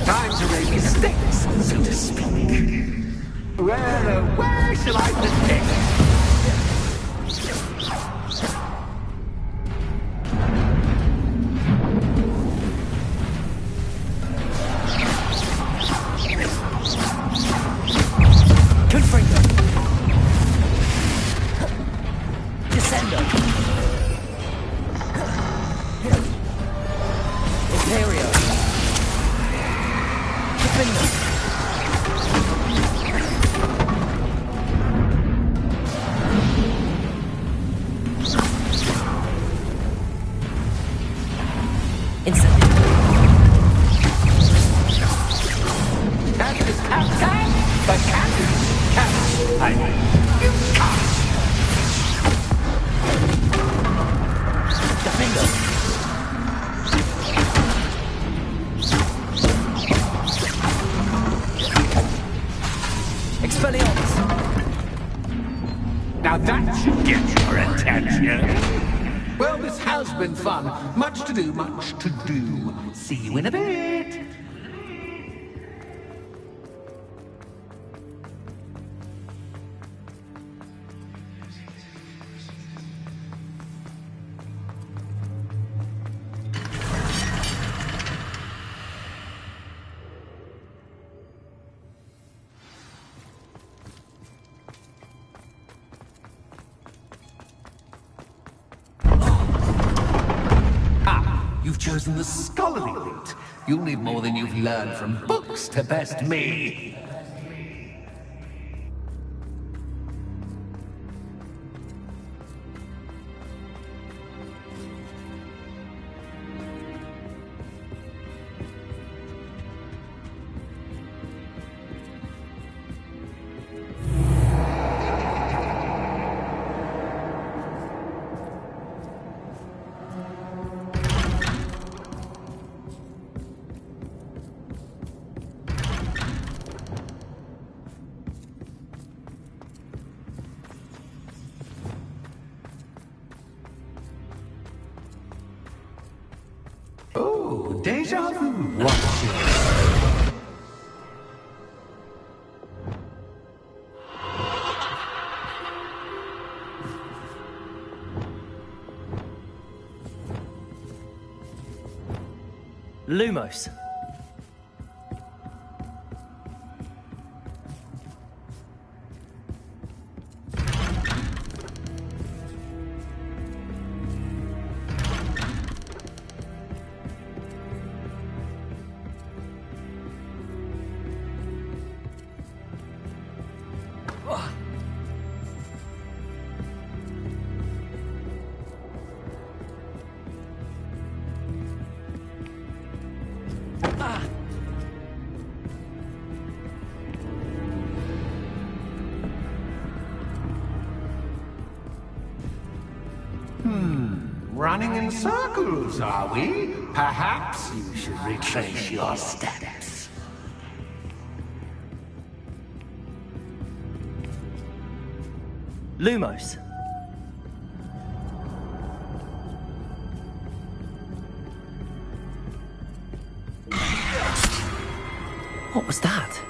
Time to make mistakes. That should get your attention. Well, this has been fun. Much to do, much to do. See you in a bit. You've chosen the scholarly route. You'll need more than you've learned from books to best me. Oh, deja vu. Watch it. Lumos. Running in circles, are we? Perhaps you should retrace your steps. Lumos. What was that?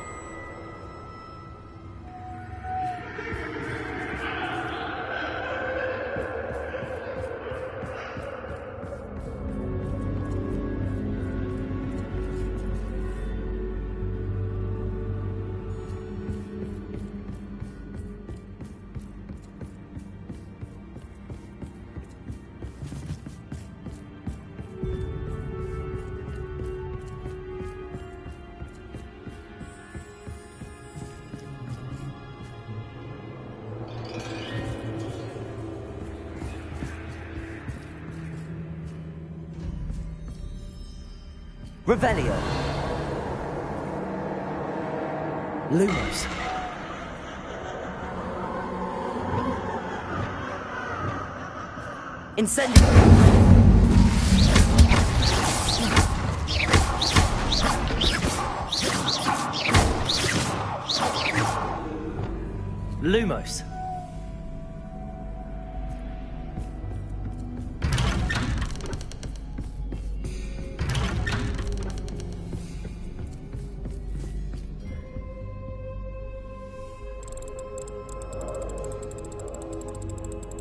Revelio. Lumos. Incendio. Lumos.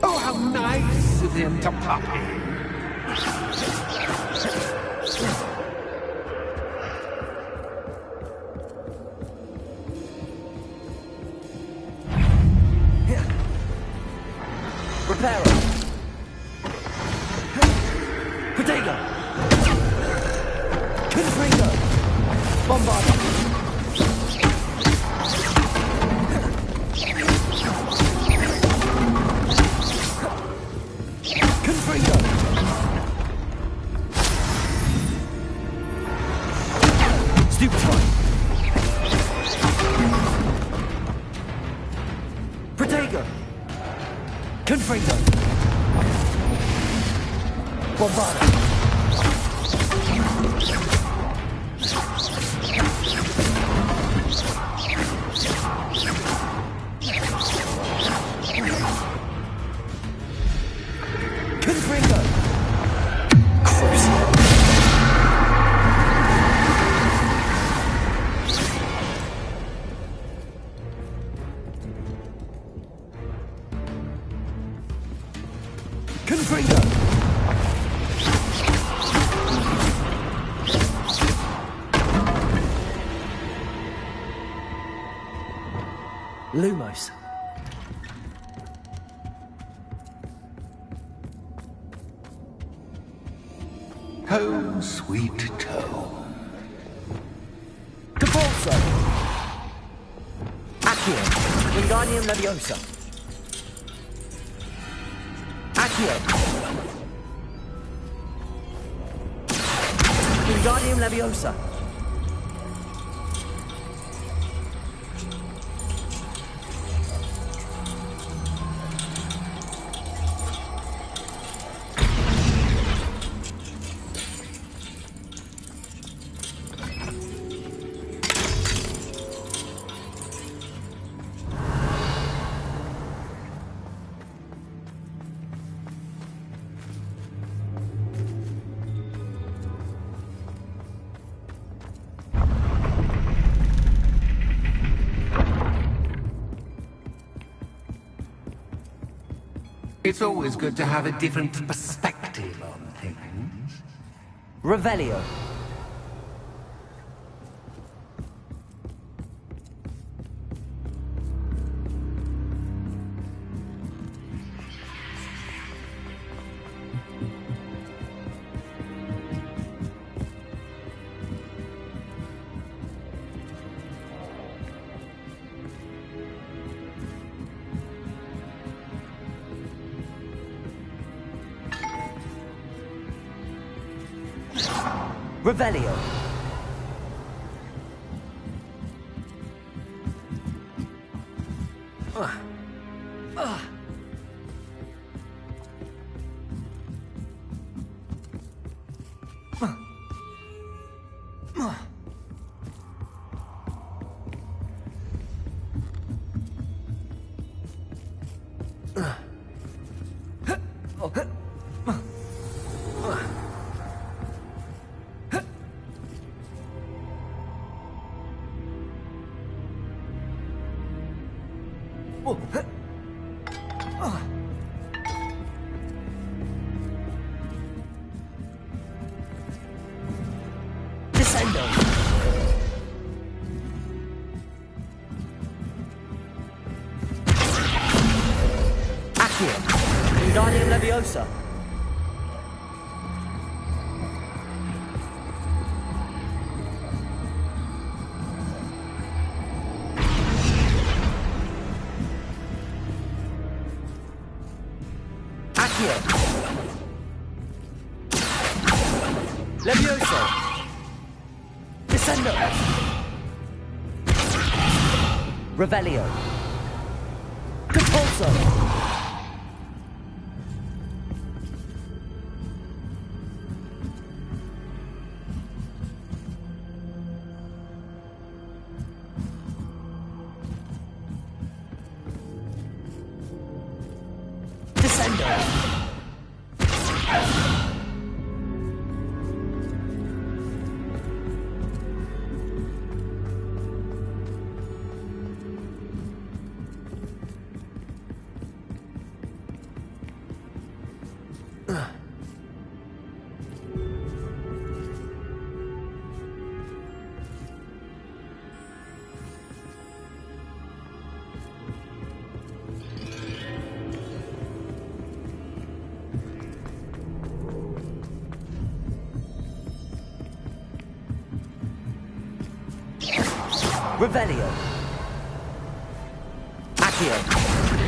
Oh, how nice of him to pop in. Reparo. Protego. Confringo. Bombardo. Confringo. Stupefy. Protego. Confringo. Bombardo. Confringo! Lumos. Home, sweet home. Capulso! Accio! Wingardium Leviosa! Accio! Wingardium Leviosa! It's always good to have a different perspective on things. Revelio. Revelio. Descendo. Accio. Wingardium Leviosa. Accio. Levioso. Descendo. Revelio. Compulso. Descendo. Revelio. Accio.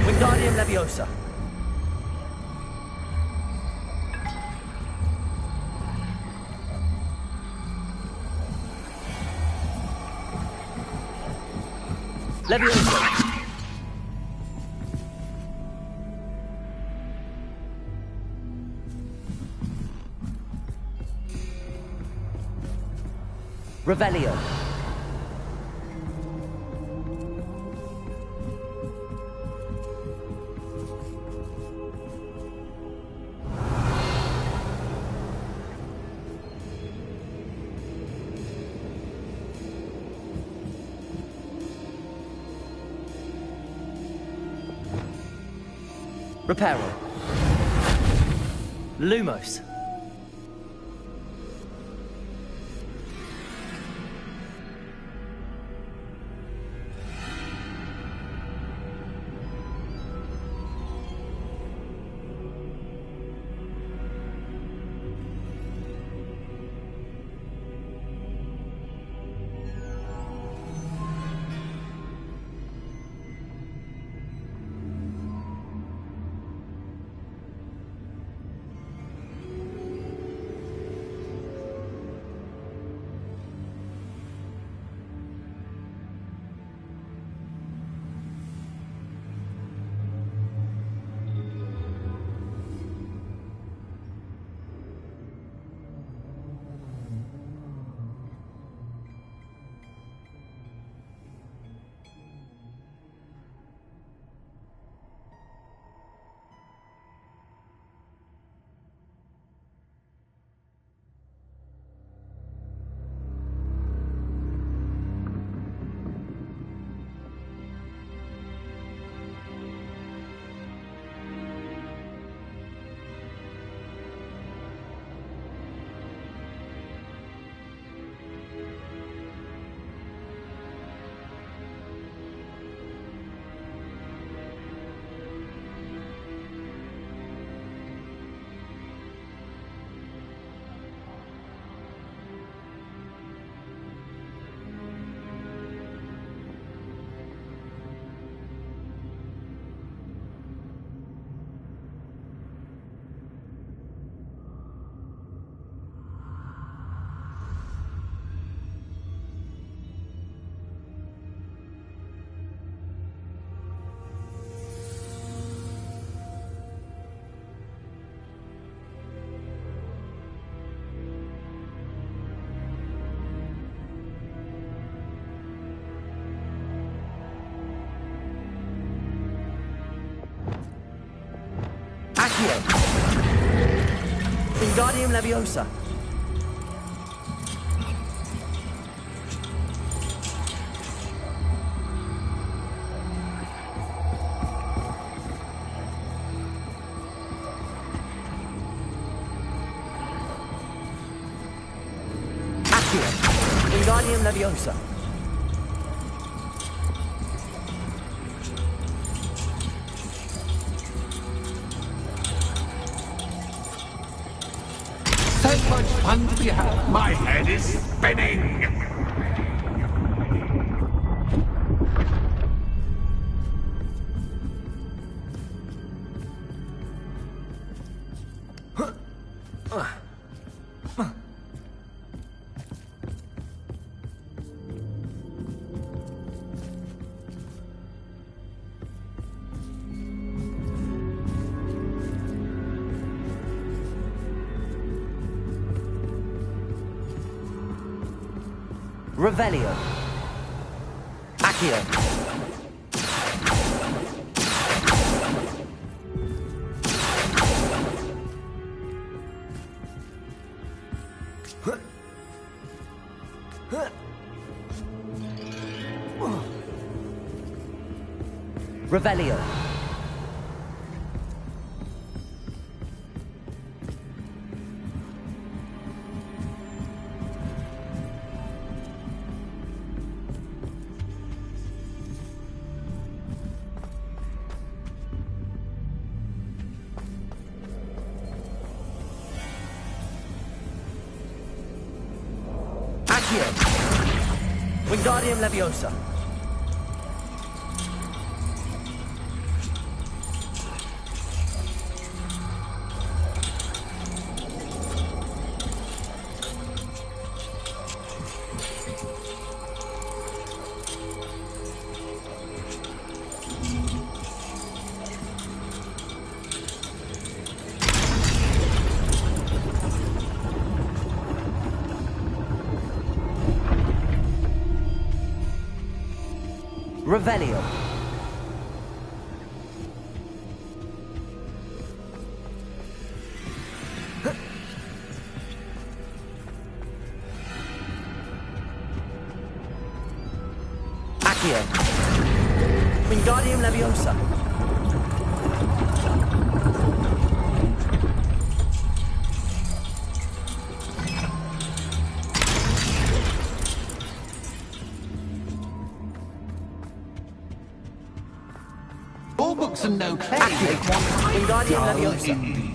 Wingardium Leviosa. Leviosa. Revelio. Reparo. Lumos. Accio. Wingardium Leviosa. Accio. Wingardium Leviosa. So much fun to be had. My head is spinning. Revelio. Accio. Revelio. Accio. Wingardium Leviosa. Revelio. Accio. Wingardium Leviosa. and no clay make one Wingardium Leviosa.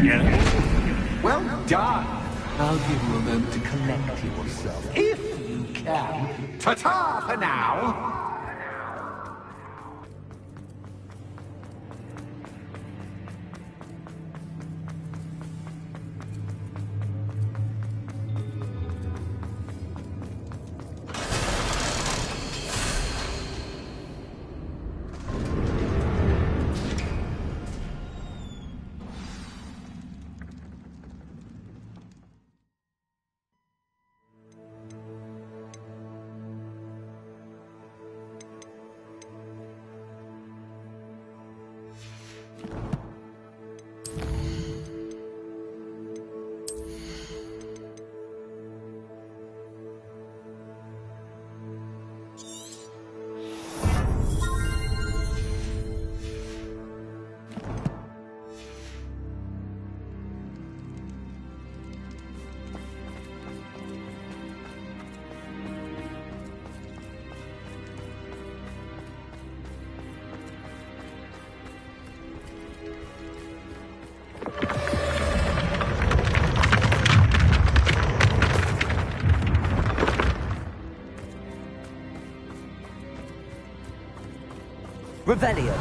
indeed. Well done. I'll give you a moment to collect yourself, if you can. Ta-ta for now. Revelio.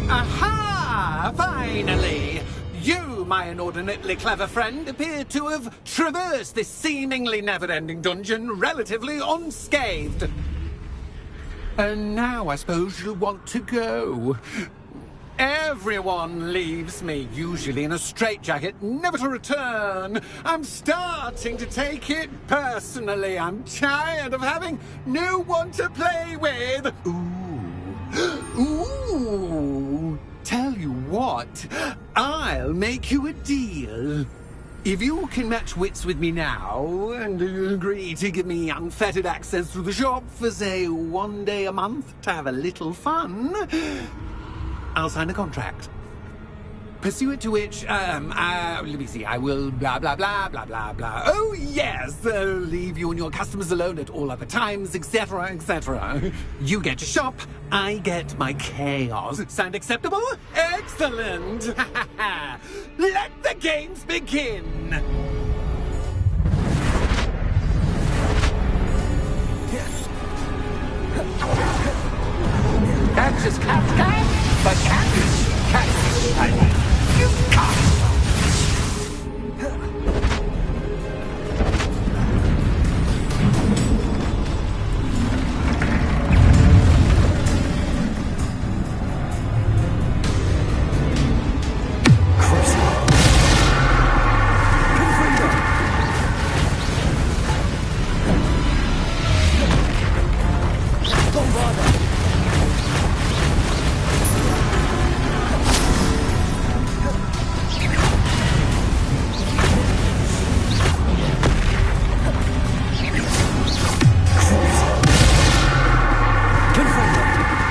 Aha! Finally! You, my inordinately clever friend, appear to have traversed this seemingly never-ending dungeon relatively unscathed. And now I suppose you'll want to go. Everyone leaves me, usually in a straitjacket, never to return. I'm starting to take it personally. I'm tired of having no one to play with. Ooh. Ooh. Tell you what, I'll make you a deal. If you can match wits with me now, and agree to give me unfettered access to the shop for, say, 1 day a month to have a little fun, I'll sign a contract. Pursuant to which, let me see, I will blah, blah, blah, blah, blah, blah. Oh, yes, leave you and your customers alone at all other times, etc., etc. You get to shop, I get my chaos. Sound acceptable? Excellent! Let the games begin! That's just cat. But catfish, I mean, you can't.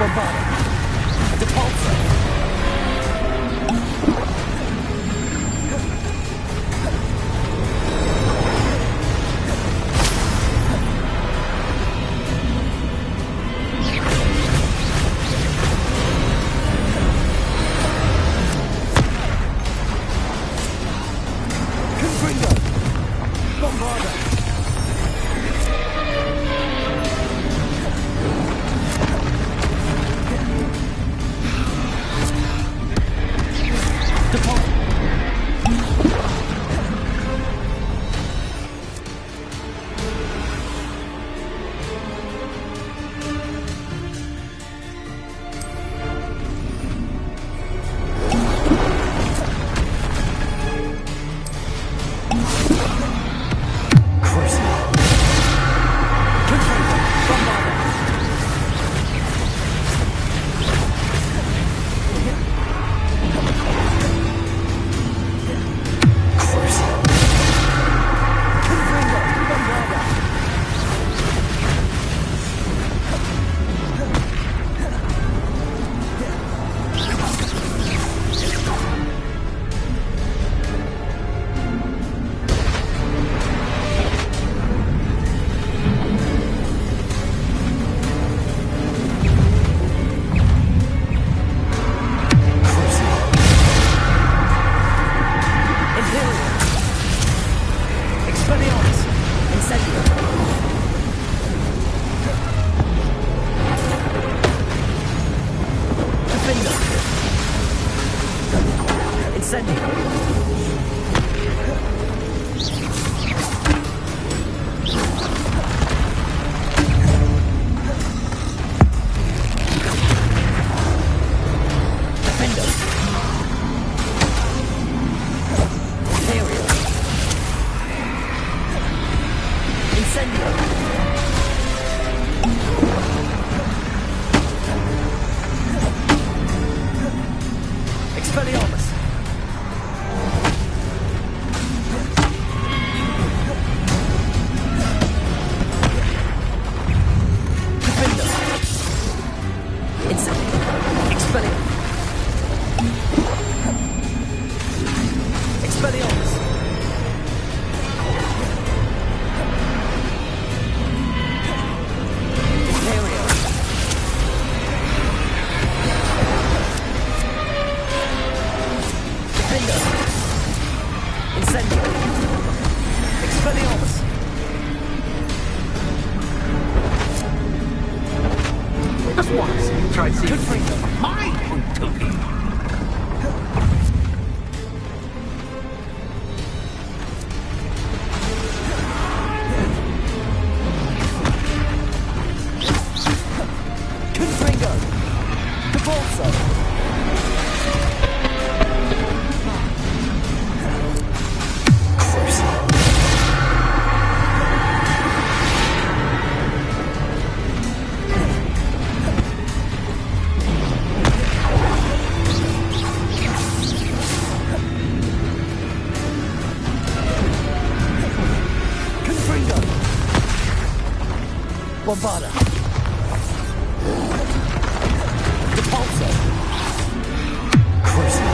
Bombarda. Depulso. Bombarda. Depulso. Cruising.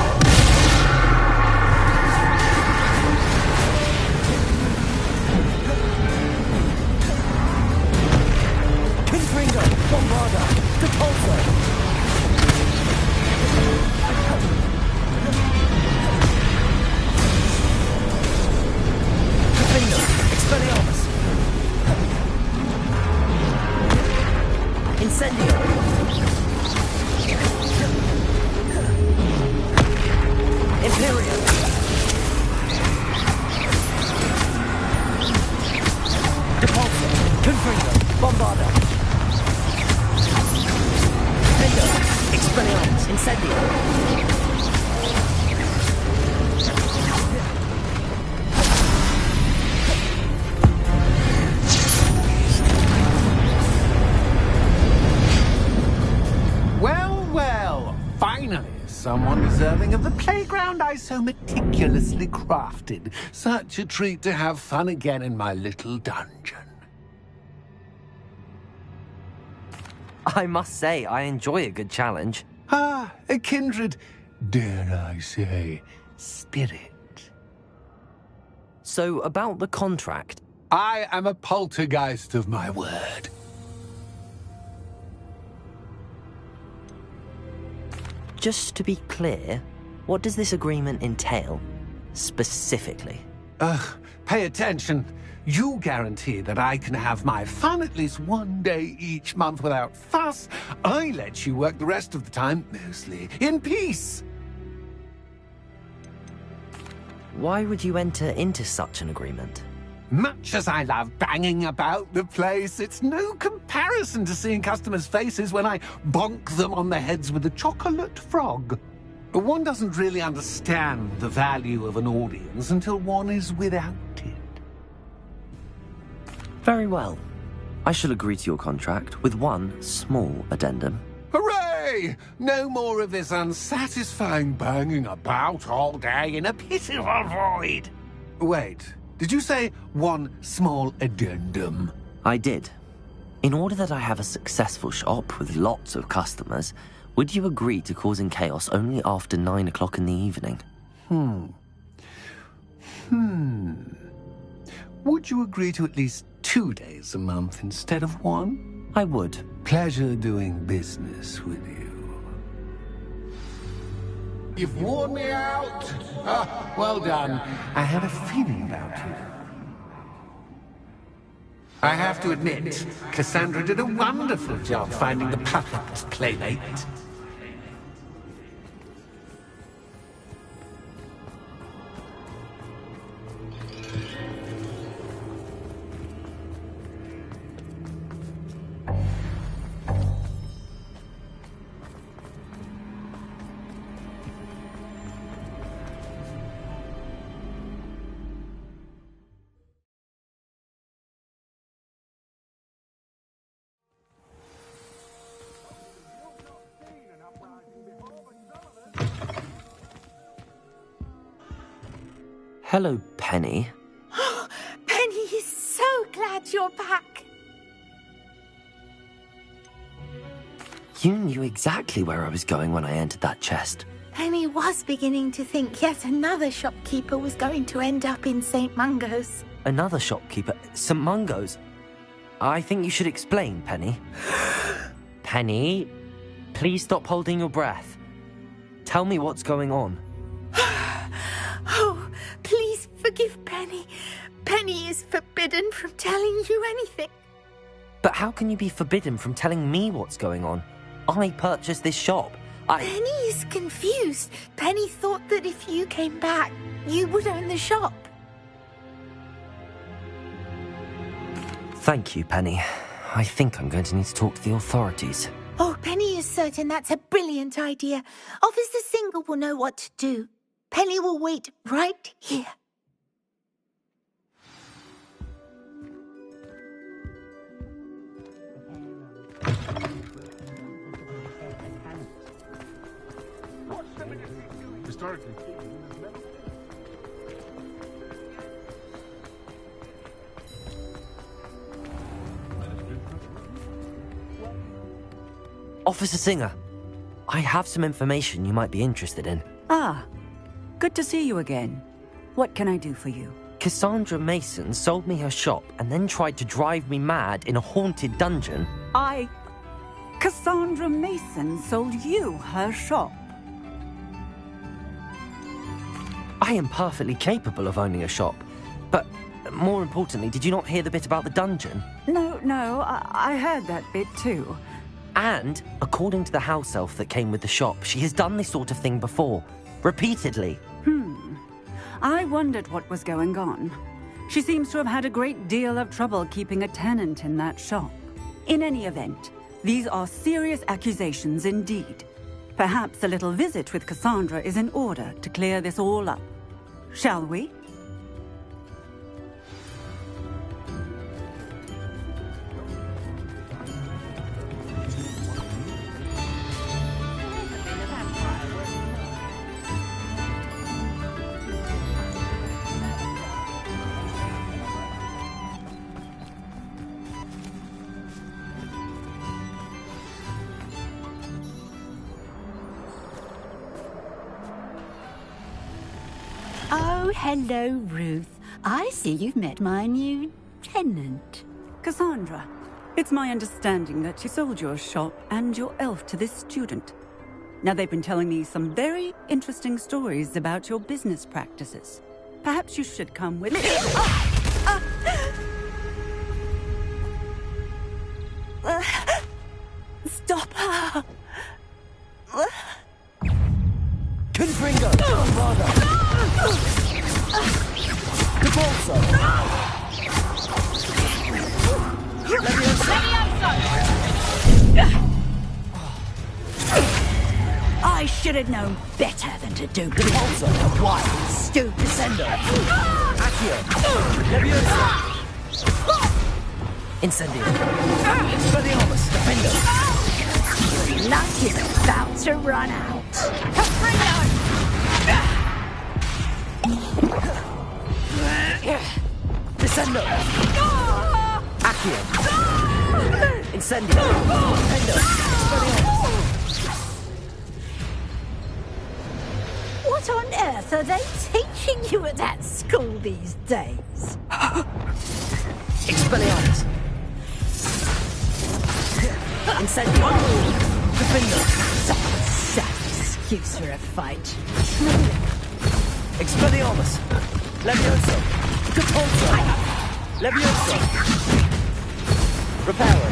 Confringo. Bombarda. Depulso. Confringo. Expelliarmus. Incendio! Imperium! Depulso! Confringo! Bombarda! Defendo! Expelliarmus! Incendio! Finally, someone deserving of the playground I so meticulously crafted. Such a treat to have fun again in my little dungeon. I must say, I enjoy a good challenge. Ah, a kindred, dare I say, spirit. So, about the contract. I am a poltergeist of my word. Just to be clear, what does this agreement entail, specifically? Pay attention. You guarantee that I can have my fun at least one day each month without fuss. I let you work the rest of the time, mostly in peace. Why would you enter into such an agreement? Much as I love banging about the place, it's no comparison to seeing customers' faces when I bonk them on the heads with a chocolate frog. One doesn't really understand the value of an audience until one is without it. Very well. I shall agree to your contract with one small addendum. Hooray! No more of this unsatisfying banging about all day in a pitiful void. Wait, did you say one small addendum? I did. In order that I have a successful shop with lots of customers, would you agree to causing chaos only after 9 o'clock in the evening? Would you agree to at least 2 days a month instead of one? I would. Pleasure doing business with you. You've worn me out. Ah, well done. I had a feeling about you. I have to admit, Cassandra did a wonderful job finding the perfect playmate. Hello, Penny. Penny is so glad you're back. You knew exactly where I was going when I entered that chest. Penny was beginning to think yet another shopkeeper was going to end up in St. Mungo's. Another shopkeeper? St. Mungo's? I think you should explain, Penny. Penny, please stop holding your breath. Tell me what's going on. Oh, please forgive Penny. Penny is forbidden from telling you anything. But how can you be forbidden from telling me what's going on? I purchased this shop. Penny is confused. Penny thought that if you came back, you would own the shop. Thank you, Penny. I think I'm going to need to talk to the authorities. Oh, Penny is certain that's a brilliant idea. Officer Single will know what to do. Penny will wait right here. Historically. Officer Singer, I have some information you might be interested in. Ah, good to see you again. What can I do for you? Cassandra Mason sold me her shop and then tried to drive me mad in a haunted dungeon. Cassandra Mason sold you her shop? I am perfectly capable of owning a shop. But more importantly, did you not hear the bit about the dungeon? No, I heard that bit too. And, according to the house elf that came with the shop, she has done this sort of thing before. Repeatedly. I wondered what was going on. She seems to have had a great deal of trouble keeping a tenant in that shop. In any event, these are serious accusations indeed. Perhaps a little visit with Cassandra is in order to clear this all up. Shall we? Oh, hello, Ruth. I see you've met my new tenant. Cassandra, it's my understanding that you sold your shop and your elf to this student. Now, they've been telling me some very interesting stories about your business practices. Perhaps you should come with me. Stop her! Confringo! Father! Cabalso! I should have known better than to do this. A wild, stupid Descendo! Accio! Leviosa! Incendio! Expelliarmus! Defendo! luck is about to run out. Descendo! Accio! Incendio! Defendo! Expelliarmus! What on earth are they teaching you at that school these days? Expelliarmus! Incendio! Defendo! Sad excuse for a fight. Expelliarmus! Levioso! Capulso! Levioso! Reparo!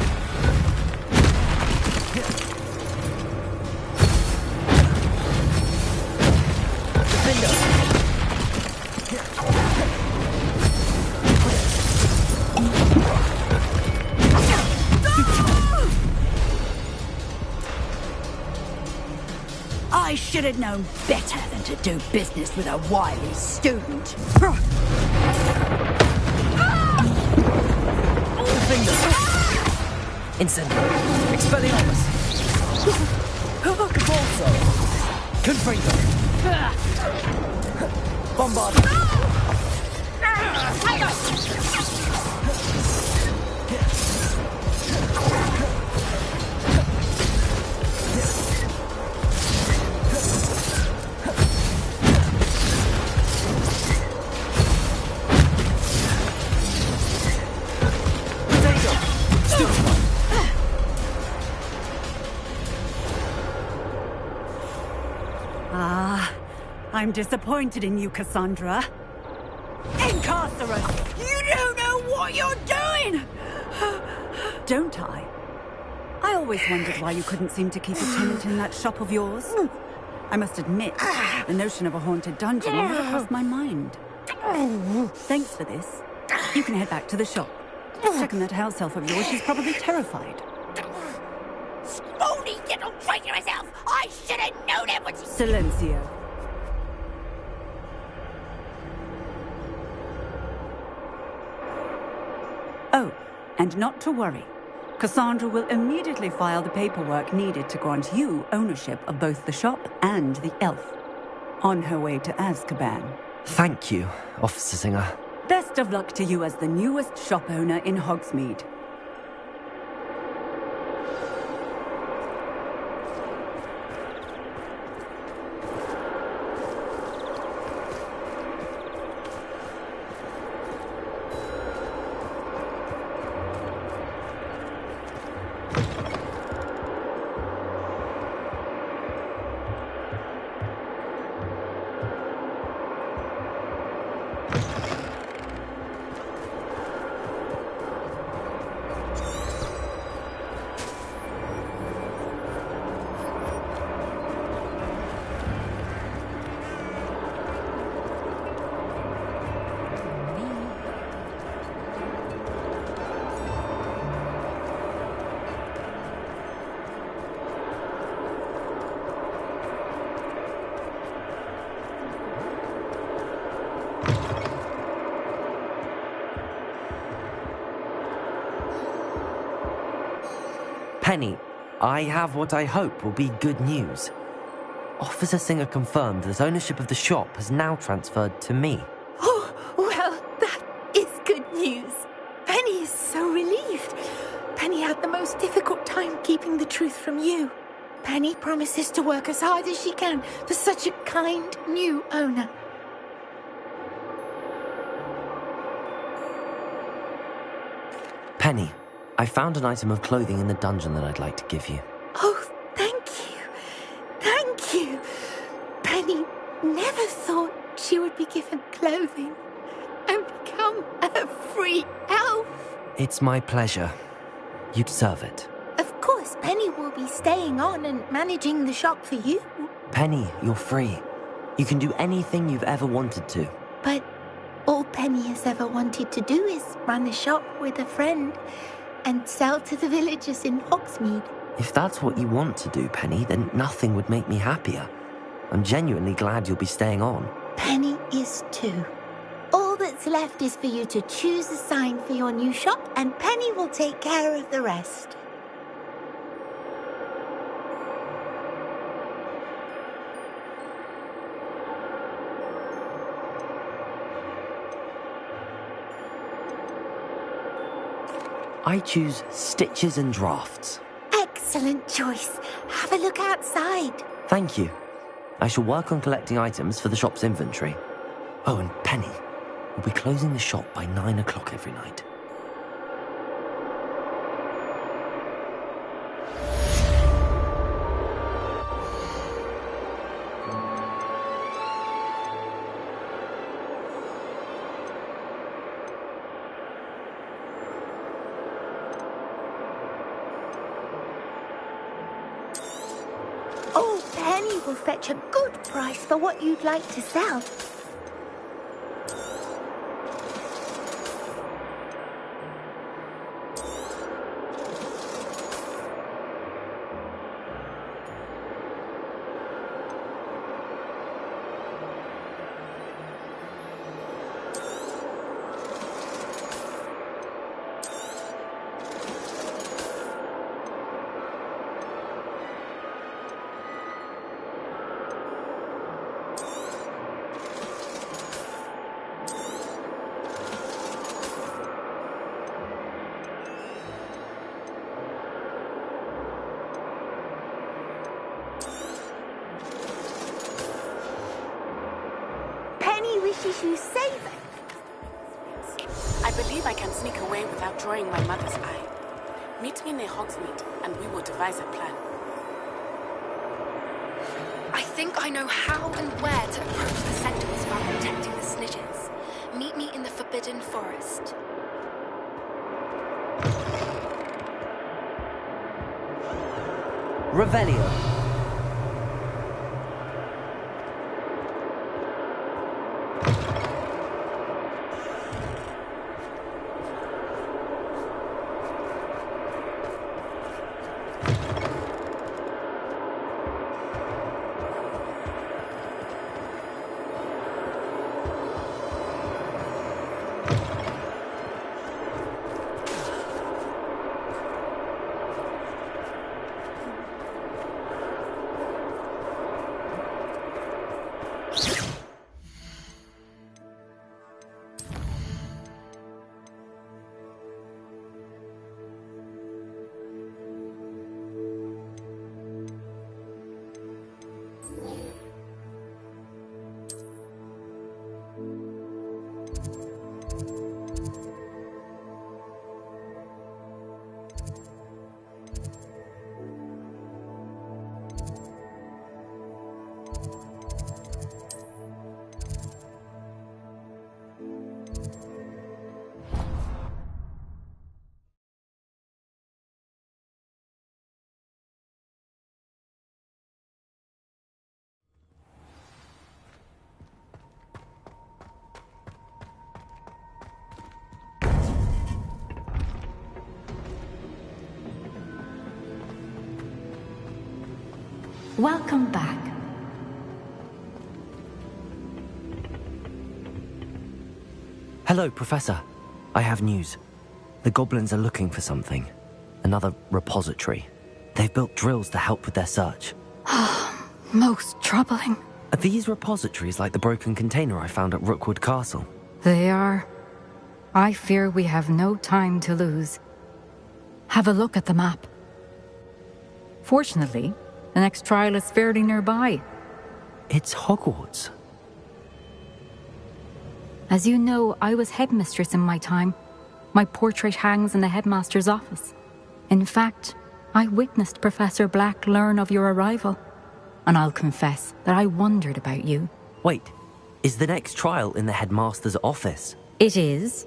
I should have known better than to do business with a wily student. Incendio! Expelliarmus! Capulso! Confringo! Bombardo! I'm disappointed in you, Cassandra. Incarcerate! You don't know what you're doing! Don't I? I always wondered why you couldn't seem to keep a tenant in that shop of yours. I must admit, the notion of a haunted dungeon never crossed my mind. Thanks for this. You can head back to the shop. Checking that house elf of yours, she's probably terrified. Spoony little traitor herself! I should have known it was... Silencio. Oh, and not to worry. Cassandra will immediately file the paperwork needed to grant you ownership of both the shop and the elf. On her way to Azkaban. Thank you, Officer Singer. Best of luck to you as the newest shop owner in Hogsmeade. Penny, I have what I hope will be good news. Officer Singer confirmed that ownership of the shop has now transferred to me. Oh, well, that is good news. Penny is so relieved. Penny had the most difficult time keeping the truth from you. Penny promises to work as hard as she can for such a kind new owner. Penny, I found an item of clothing in the dungeon that I'd like to give you. Oh, thank you. Thank you. Penny never thought she would be given clothing and become a free elf. It's my pleasure. You deserve it. Of course, Penny will be staying on and managing the shop for you. Penny, you're free. You can do anything you've ever wanted to. But all Penny has ever wanted to do is run a shop with a friend and sell to the villagers in Hogsmeade. If that's what you want to do, Penny, then nothing would make me happier. I'm genuinely glad you'll be staying on. Penny is too. All that's left is for you to choose a sign for your new shop, and Penny will take care of the rest. I choose stitches and drafts. Excellent choice. Have a look outside. Thank you. I shall work on collecting items for the shop's inventory. Oh, and Penny, we'll be closing the shop by 9 o'clock every night. Oh, Penny will fetch a good price for what you'd like to sell. Wishes you safe. I believe I can sneak away without drawing my mother's eye. Meet me near Hogsmeade, and we will devise a plan. I think I know how and where to approach the Centaurs while protecting the Snidges. Meet me in the Forbidden Forest. Revelio. Welcome back. Hello, Professor. I have news. The goblins are looking for something. Another repository. They've built drills to help with their search. Most troubling. Are these repositories like the broken container I found at Rookwood Castle? They are. I fear we have no time to lose. Have a look at the map. Fortunately, the next trial is fairly nearby. It's Hogwarts. As you know, I was headmistress in my time. My portrait hangs in the headmaster's office. In fact, I witnessed Professor Black learn of your arrival. And I'll confess that I wondered about you. Wait, is the next trial in the headmaster's office? It is.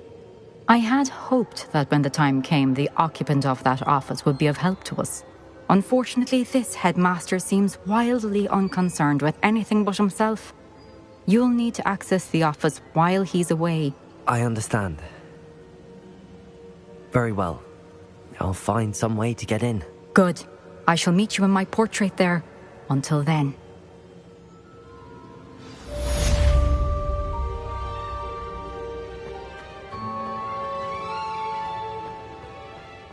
I had hoped that when the time came, the occupant of that office would be of help to us. Unfortunately, this headmaster seems wildly unconcerned with anything but himself. You'll need to access the office while he's away. I understand. Very well. I'll find some way to get in. Good. I shall meet you in my portrait there. Until then.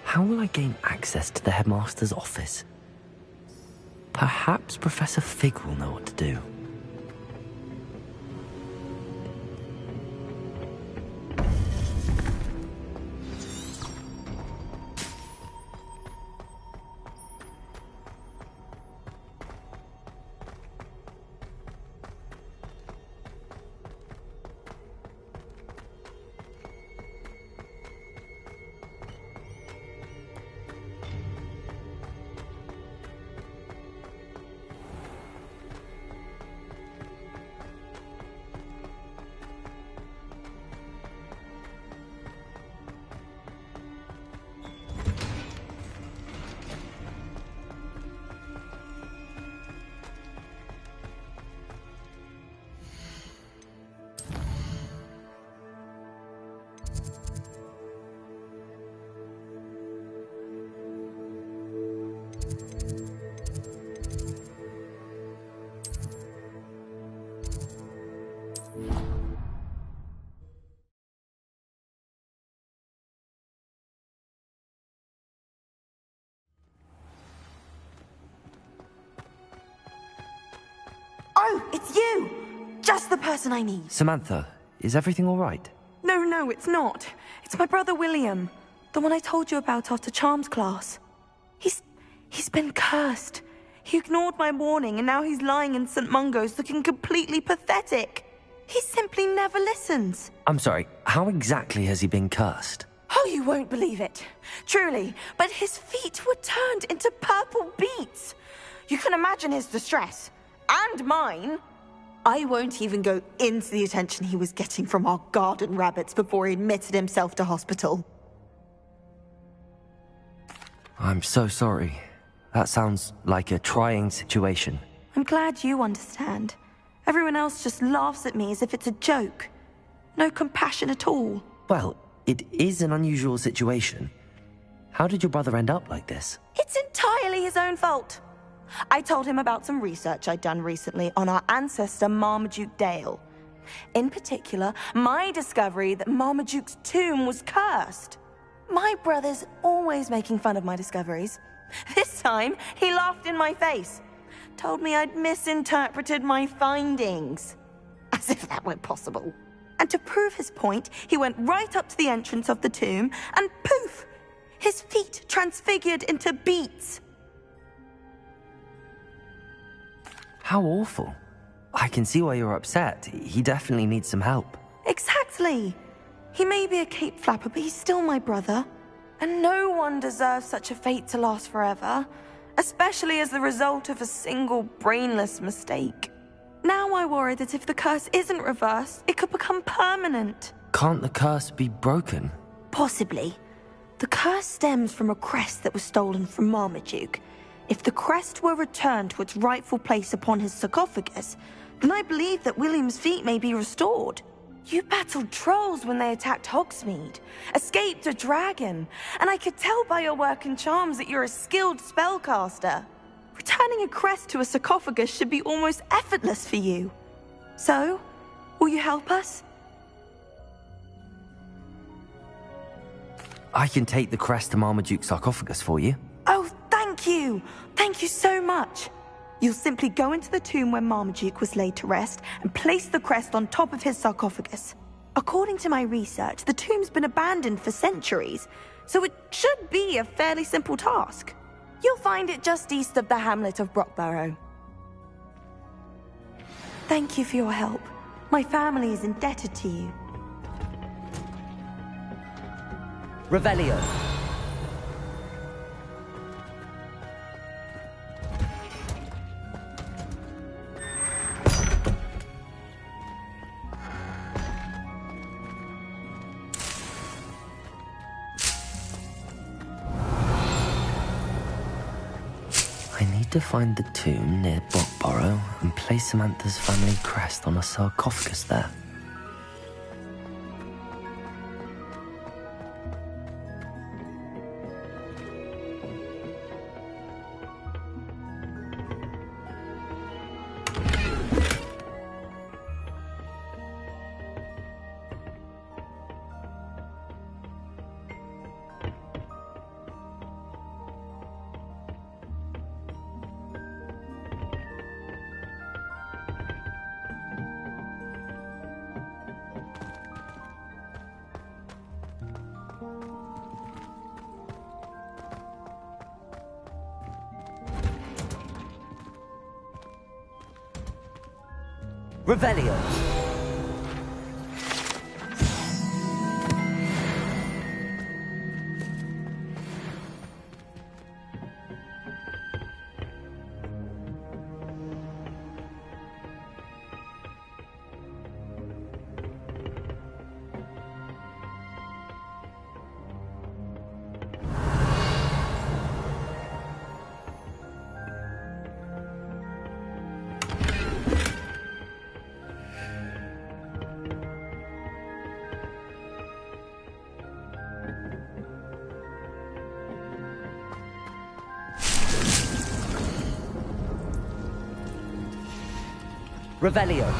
How will I gain access to the headmaster's office? Perhaps Professor Fig will know what to do. Oh, it's you! Just the person I need. Samantha, is everything all right? No, it's not. It's my brother William. The one I told you about after Charms class. He's been cursed. He ignored my warning and now he's lying in St. Mungo's looking completely pathetic. He simply never listens. I'm sorry, how exactly has he been cursed? Oh, you won't believe it. Truly, but his feet were turned into purple beets. You can imagine his distress. And mine. I won't even go into the attention he was getting from our garden rabbits before he admitted himself to hospital. I'm so sorry. That sounds like a trying situation. I'm glad you understand. Everyone else just laughs at me as if it's a joke. No compassion at all. Well, it is an unusual situation. How did your brother end up like this? It's entirely his own fault. I told him about some research I'd done recently on our ancestor Marmaduke Dale. In particular, my discovery that Marmaduke's tomb was cursed. My brother's always making fun of my discoveries. This time, he laughed in my face. Told me I'd misinterpreted my findings. As if that were possible. And to prove his point, he went right up to the entrance of the tomb and poof! His feet transfigured into beets. How awful. I can see why you're upset. He definitely needs some help. Exactly. He may be a cape flapper, but he's still my brother. And no one deserves such a fate to last forever, especially as the result of a single brainless mistake. Now I worry that if the curse isn't reversed, it could become permanent. Can't the curse be broken? Possibly. The curse stems from a crest that was stolen from Marmaduke. If the crest were returned to its rightful place upon his sarcophagus, then I believe that William's feet may be restored. You battled trolls when they attacked Hogsmeade, escaped a dragon, and I could tell by your work and charms that you're a skilled spellcaster. Returning a crest to a sarcophagus should be almost effortless for you. So, will you help us? I can take the crest to Marmaduke's sarcophagus for you. Oh, thank you! Thank you so much! You'll simply go into the tomb where Marmaduke was laid to rest and place the crest on top of his sarcophagus. According to my research, the tomb's been abandoned for centuries, so it should be a fairly simple task. You'll find it just east of the hamlet of Brockborough. Thank you for your help. My family is indebted to you. Revelio. I need to find the tomb near Bockborough and place Samantha's family crest on a sarcophagus there. Revelio. Revelio.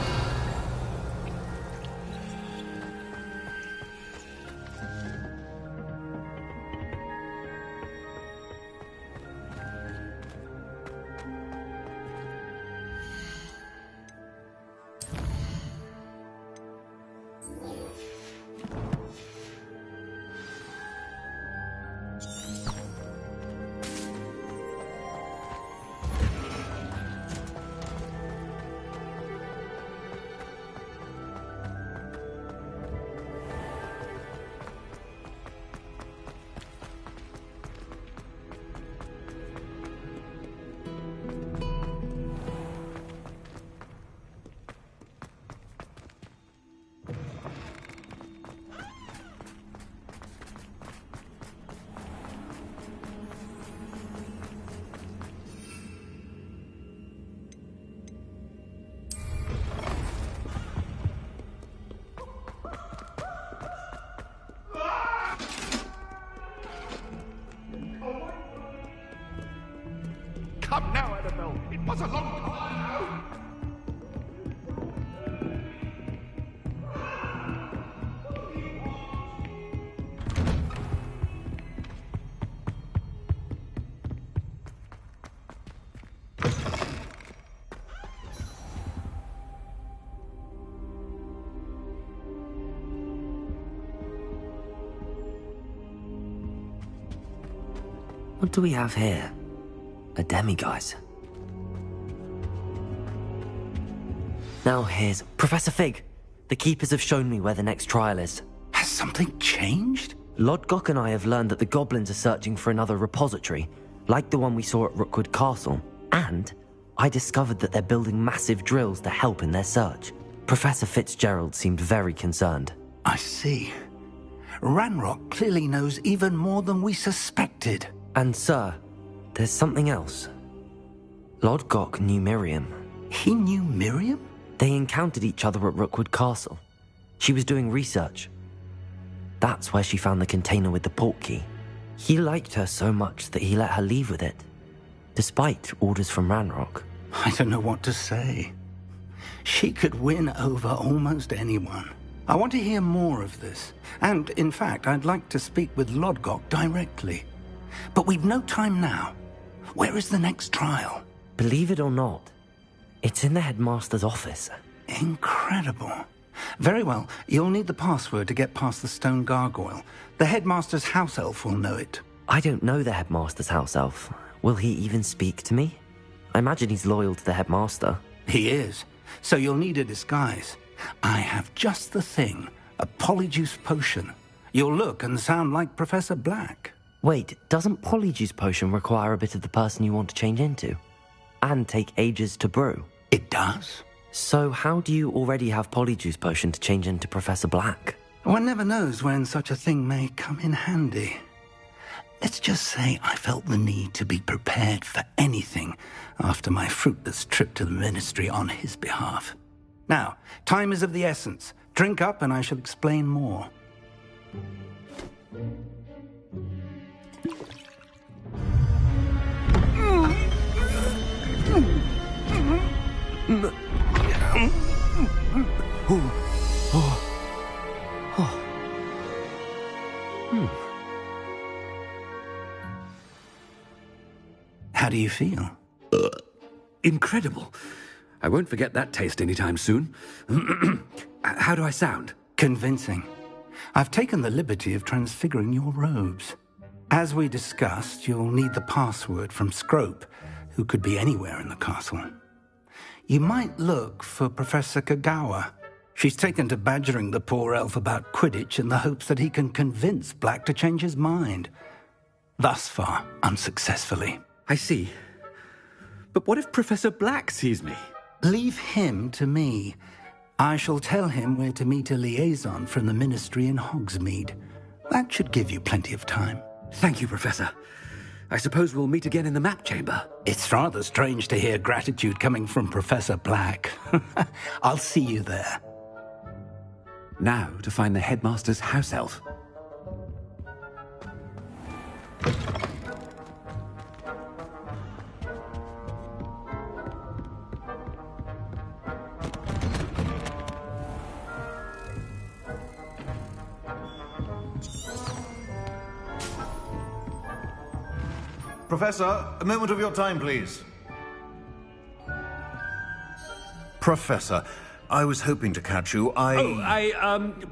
Come now, Annabelle. It was a long time. What do we have here? A demiguise. Now here's Professor Fig. The Keepers have shown me where the next trial is. Has something changed? Lodgok and I have learned that the goblins are searching for another repository, like the one we saw at Rookwood Castle. And I discovered that they're building massive drills to help in their search. Professor Fitzgerald seemed very concerned. I see. Ranrock clearly knows even more than we suspected. And sir, there's something else. Lodgok knew Miriam. He knew Miriam? They encountered each other at Rookwood Castle. She was doing research. That's where she found the container with the port key. He liked her so much that he let her leave with it, despite orders from Ranrock. I don't know what to say. She could win over almost anyone. I want to hear more of this. And, in fact, I'd like to speak with Lodgok directly. But we've no time now. Where is the next trial? Believe it or not, it's in the headmaster's office. Incredible. Very well. You'll need the password to get past the stone gargoyle. The headmaster's house elf will know it. I don't know the headmaster's house elf. Will he even speak to me? I imagine he's loyal to the headmaster. He is. So you'll need a disguise. I have just the thing. A polyjuice potion. You'll look and sound like Professor Black. Wait, doesn't Polyjuice Potion require a bit of the person you want to change into? And take ages to brew? It does. So how do you already have Polyjuice Potion to change into Professor Black? One never knows when such a thing may come in handy. Let's just say I felt the need to be prepared for anything after my fruitless trip to the Ministry on his behalf. Now, time is of the essence. Drink up and I shall explain more. How do you feel? Incredible. I won't forget that taste anytime soon. How do I sound? Convincing. I've taken the liberty of transfiguring your robes. As we discussed, you'll need the password from Scrope, who could be anywhere in the castle. You might look for Professor Kagawa. She's taken to badgering the poor elf about Quidditch in the hopes that he can convince Black to change his mind. Thus far, unsuccessfully. I see. But what if Professor Black sees me? Leave him to me. I shall tell him where to meet a liaison from the Ministry in Hogsmeade. That should give you plenty of time. Thank you, Professor. I suppose we'll meet again in the map chamber. It's rather strange to hear gratitude coming from Professor Black. I'll see you there. Now to find the headmaster's house elf. Professor, a moment of your time, please. Professor, I was hoping to catch you.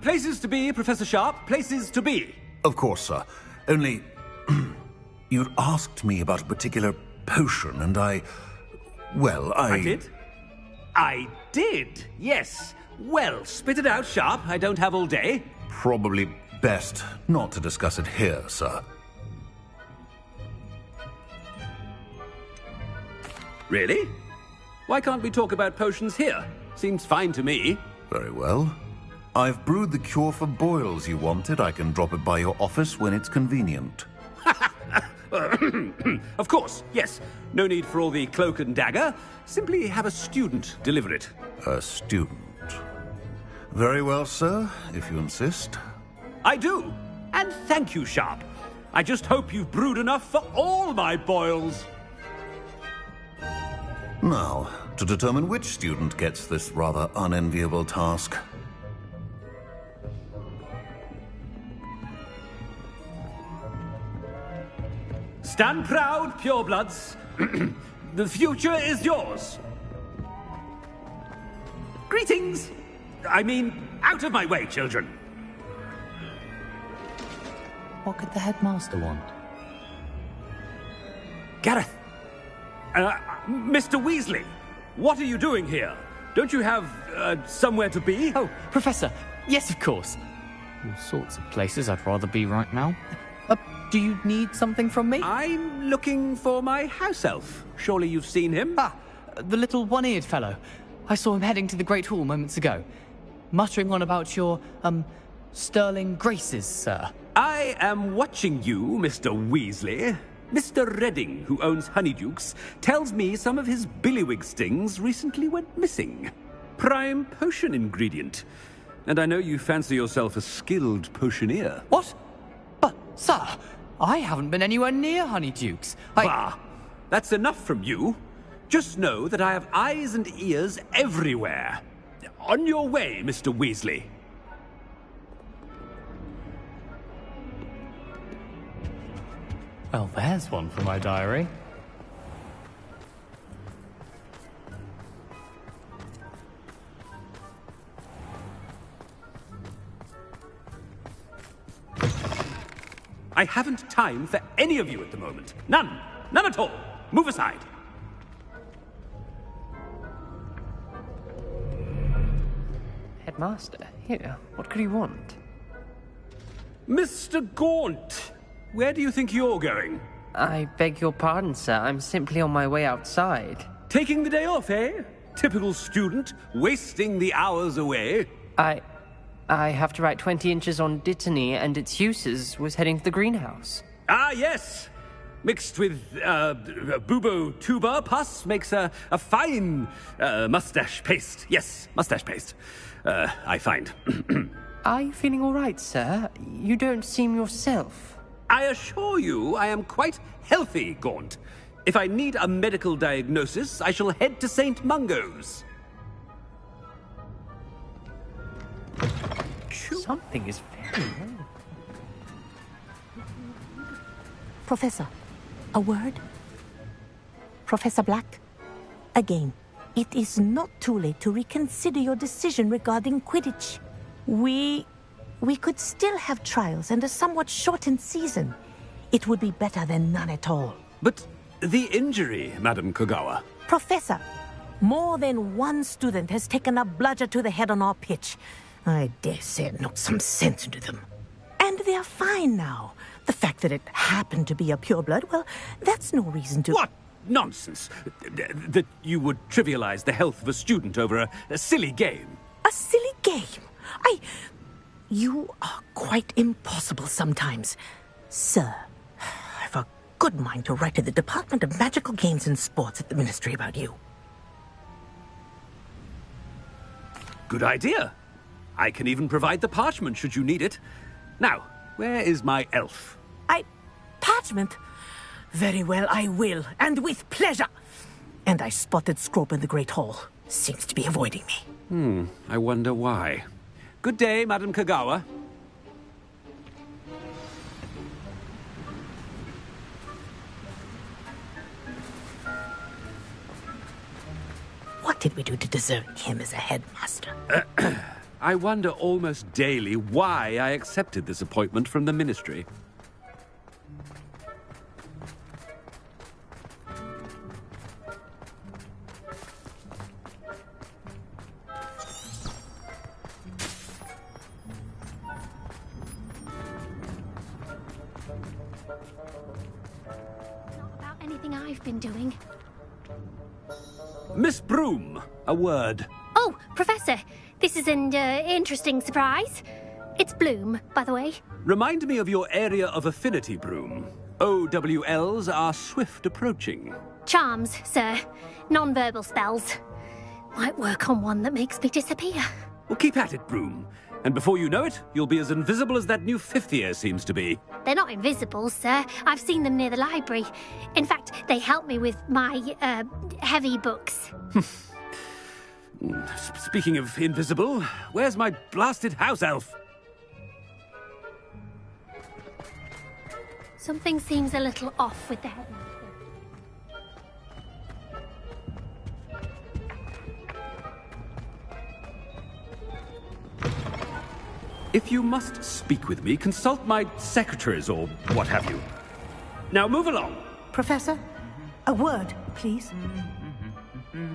Places to be, Professor Sharp. Places to be. Of course, sir. Only, you'd asked me about a particular potion, and I did? I did, yes. Well, spit it out, Sharp. I don't have all day. Probably best not to discuss it here, sir. Really? Why can't we talk about potions here? Seems fine to me. Very well. I've brewed the cure for boils you wanted. I can drop it by your office when it's convenient. Of course, yes. No need for all the cloak and dagger. Simply have a student deliver it. A student? Very well, sir, if you insist. I do. And thank you, Sharp. I just hope you've brewed enough for all my boils. Now, to determine which student gets this rather unenviable task. Stand proud, purebloods. The future is yours. Greetings. I mean, out of my way, children. What could the headmaster want? Gareth. Mr. Weasley, what are you doing here? Don't you have, somewhere to be? Oh, Professor, yes, of course. All sorts of places I'd rather be right now. Do you need something from me? I'm looking for my house elf. Surely you've seen him? Ah, the little one-eared fellow. I saw him heading to the Great Hall moments ago, muttering on about your, sterling graces, sir. I am watching you, Mr. Weasley. Mr. Redding, who owns Honeydukes, tells me some of his billywig stings recently went missing. Prime potion ingredient. And I know you fancy yourself a skilled potioneer. What? But, sir, I haven't been anywhere near Honeydukes. Bah! That's enough from you. Just know that I have eyes and ears everywhere. On your way, Mr. Weasley. Well, there's one for my diary. I haven't time for any of you at the moment. None. None at all. Move aside. Headmaster, here. What could he want? Mr. Gaunt, where do you think you're going? I beg your pardon, sir. I'm simply on my way outside. Taking the day off, eh? Typical student, wasting the hours away. I have to write 20 inches on Dittany and its uses. Was heading to the greenhouse. Ah, yes. Mixed with bubo tuber pus makes a fine mustache paste. Yes, mustache paste. I find. Are you feeling all right, sir? You don't seem yourself. I assure you I am quite healthy, Gaunt. If I need a medical diagnosis, I shall head to St. Mungo's. Something is very wrong. Professor, a word? Professor Black? Again, it is not too late to reconsider your decision regarding Quidditch. We could still have trials and a somewhat shortened season. It would be better than none at all. But the injury, Madam Kogawa. Professor, more than one student has taken a bludger to the head on our pitch. I dare say it knocked some sense into them. And they're fine now. The fact that it happened to be a pureblood, well, that's no reason to... What nonsense! That you would trivialize the health of a student over a silly game. A silly game? You are quite impossible sometimes. Sir, I've a good mind to write to the Department of Magical Games and Sports at the Ministry about you. Good idea. I can even provide the parchment should you need it. Now, where is my elf? Parchment? Very well, I will, and with pleasure. And I spotted Scrope in the Great Hall. Seems to be avoiding me. I wonder why. Good day, Madam Kogawa. What did we do to deserve him as a headmaster? I wonder almost daily why I accepted this appointment from the Ministry. Anything I've been doing. Miss Broom, a word. Oh, Professor, this is an interesting surprise. It's Bloom, by the way. Remind me of your area of affinity, Broom. OWLs are swift approaching. Charms, sir. Non-verbal spells. Might work on one that makes me disappear. Well, keep at it, Broom. And before you know it, you'll be as invisible as that new fifth year seems to be. They're not invisible, sir. I've seen them near the library. In fact, they help me with my, heavy books. Speaking of invisible, where's my blasted house elf? Something seems a little off with the head. If you must speak with me, consult my secretaries or what have you. Now move along. Professor, a word, please.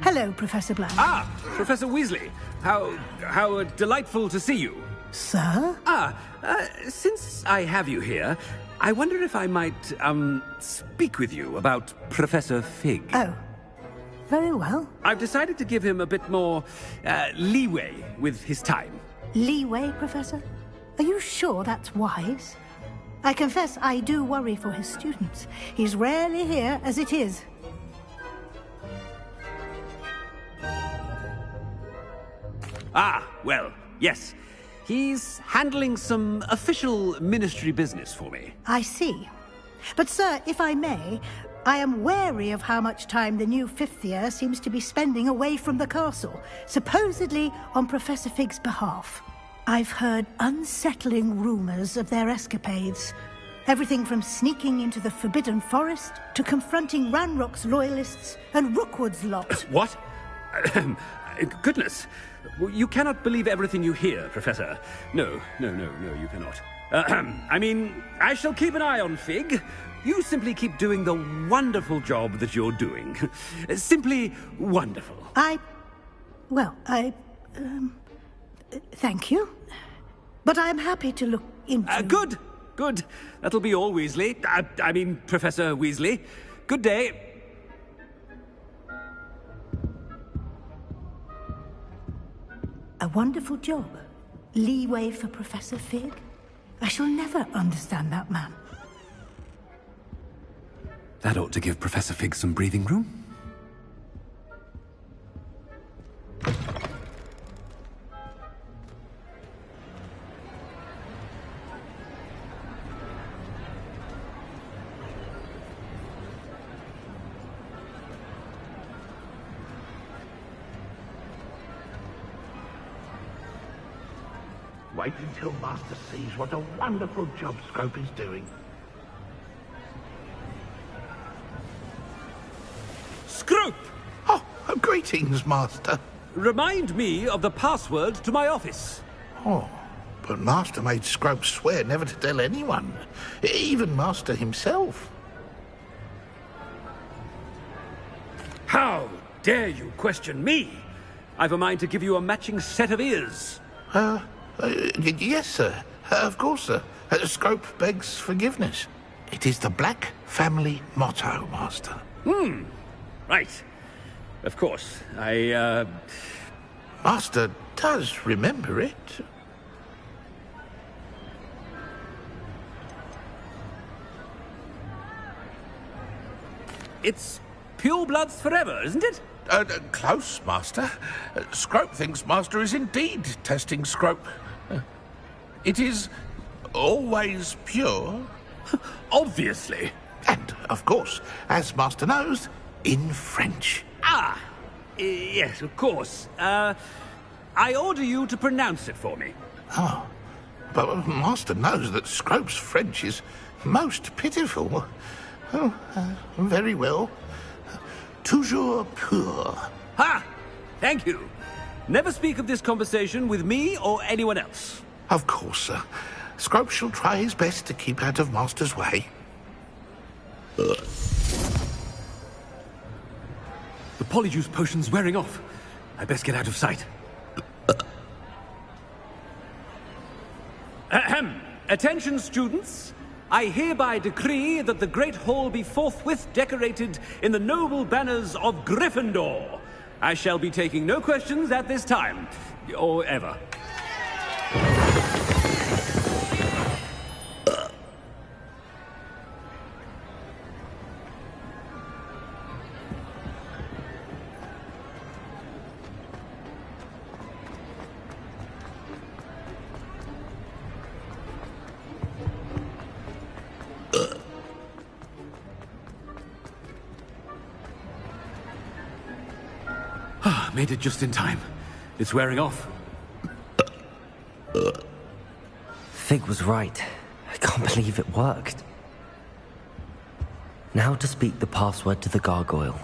Hello, Professor Black. Ah, Professor Weasley. How delightful to see you. Sir? Since I have you here, I wonder if I might, speak with you about Professor Fig. Oh, very well. I've decided to give him a bit more, leeway with his time. Leeway, Professor? Are you sure that's wise? I confess I do worry for his students. He's rarely here as it is. Ah, well, yes. He's handling some official ministry business for me. I see. But, sir, if I may, I am wary of how much time the new fifth year seems to be spending away from the castle, supposedly on Professor Fig's behalf. I've heard unsettling rumors of their escapades. Everything from sneaking into the Forbidden Forest to confronting Ranrock's loyalists and Rookwood's lot. What? Goodness. You cannot believe everything you hear, Professor. No, you cannot. I mean, I shall keep an eye on Fig. You simply keep doing the wonderful job that you're doing. Simply wonderful. Thank you. but I am happy to look into... Good, good. That'll be all, Weasley. I mean, Professor Weasley. Good day. A wonderful job. Leeway for Professor Fig. I shall never understand that man. That ought to give Professor Fig some breathing room. Wait until Master sees what a wonderful job Scrope is doing. Scrope! Oh, greetings, Master. Remind me of the password to my office. Oh, but Master made Scrope swear never to tell anyone, even Master himself. How dare you question me? I've a mind to give you a matching set of ears. Yes, sir. Of course, sir. Scrope begs forgiveness. It is the Black family motto, Master. Right. Of course. Master does remember it. It's pure bloods forever, isn't it? Close, Master. Scrope thinks Master is indeed testing Scrope. It is always pure. Obviously. And, of course, as Master knows, in French. Yes, of course. I order you to pronounce it for me. Oh, but Master knows that Scrope's French is most pitiful. Oh, very well. Toujours pur. Ha! Thank you. Never speak of this conversation with me or anyone else. Of course, sir. Scrope shall try his best to keep out of Master's way. The polyjuice potion's wearing off. I best get out of sight. Ahem. Attention, students. I hereby decree that the Great Hall be forthwith decorated in the noble banners of Gryffindor. I shall be taking no questions at this time, or ever. Made it just in time. It's wearing off. Fig was right. I can't believe it worked. Now to speak the password to the gargoyle.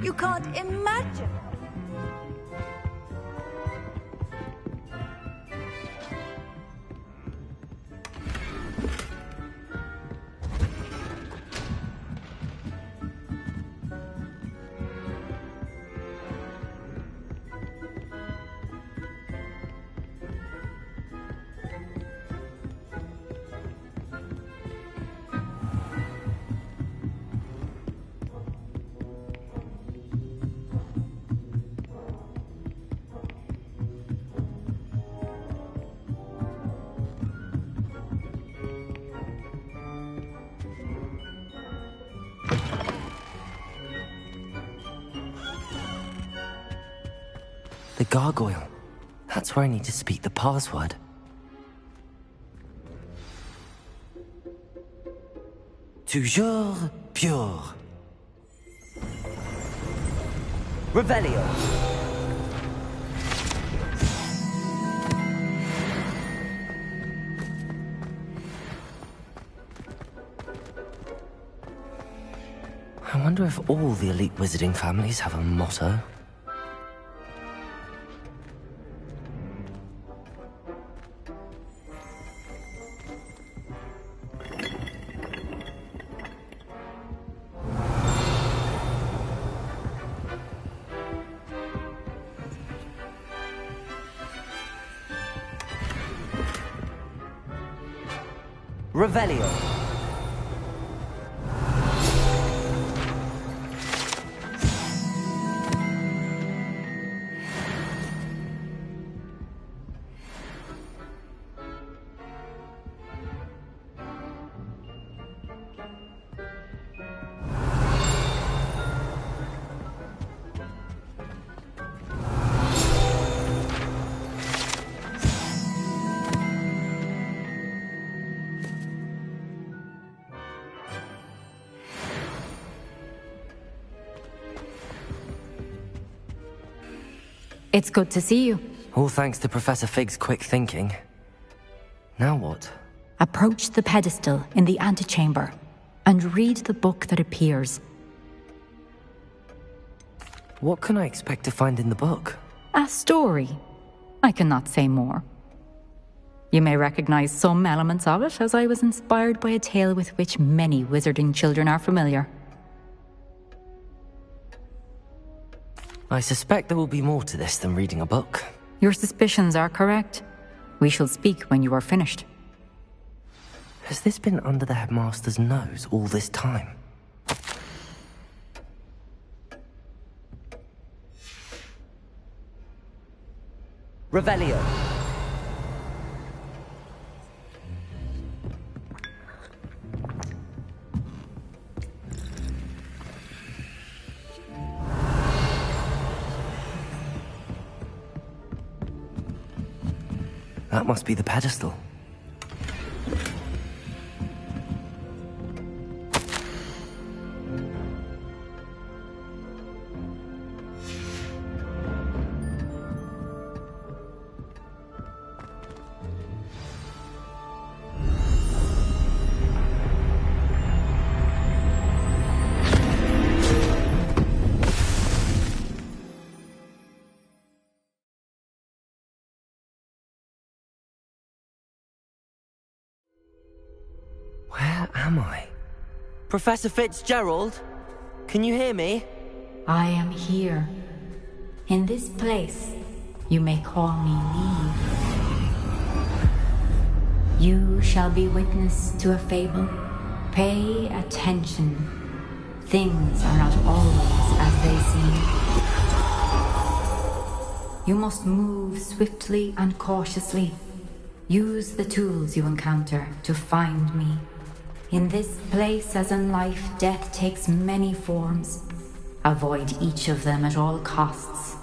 You can't imagine. The gargoyle. That's where I need to speak the password. Toujours pure. Revelio. I wonder if all the elite wizarding families have a motto. Revelio. It's good to see you. All thanks to Professor Fig's quick thinking. Now what? Approach the pedestal in the antechamber and read the book that appears. What can I expect to find in the book? A story. I cannot say more. You may recognize some elements of it, as I was inspired by a tale with which many wizarding children are familiar. I suspect there will be more to this than reading a book. Your suspicions are correct. We shall speak when you are finished. Has this been under the headmaster's nose all this time? Revelio. That must be the pedestal. Where am I? Professor Fitzgerald? Can you hear me? I am here. In this place, you may call me Lee. You shall be witness to a fable. Pay attention. Things are not always as they seem. You must move swiftly and cautiously. Use the tools you encounter to find me. In this place, as in life, death takes many forms. Avoid each of them at all costs.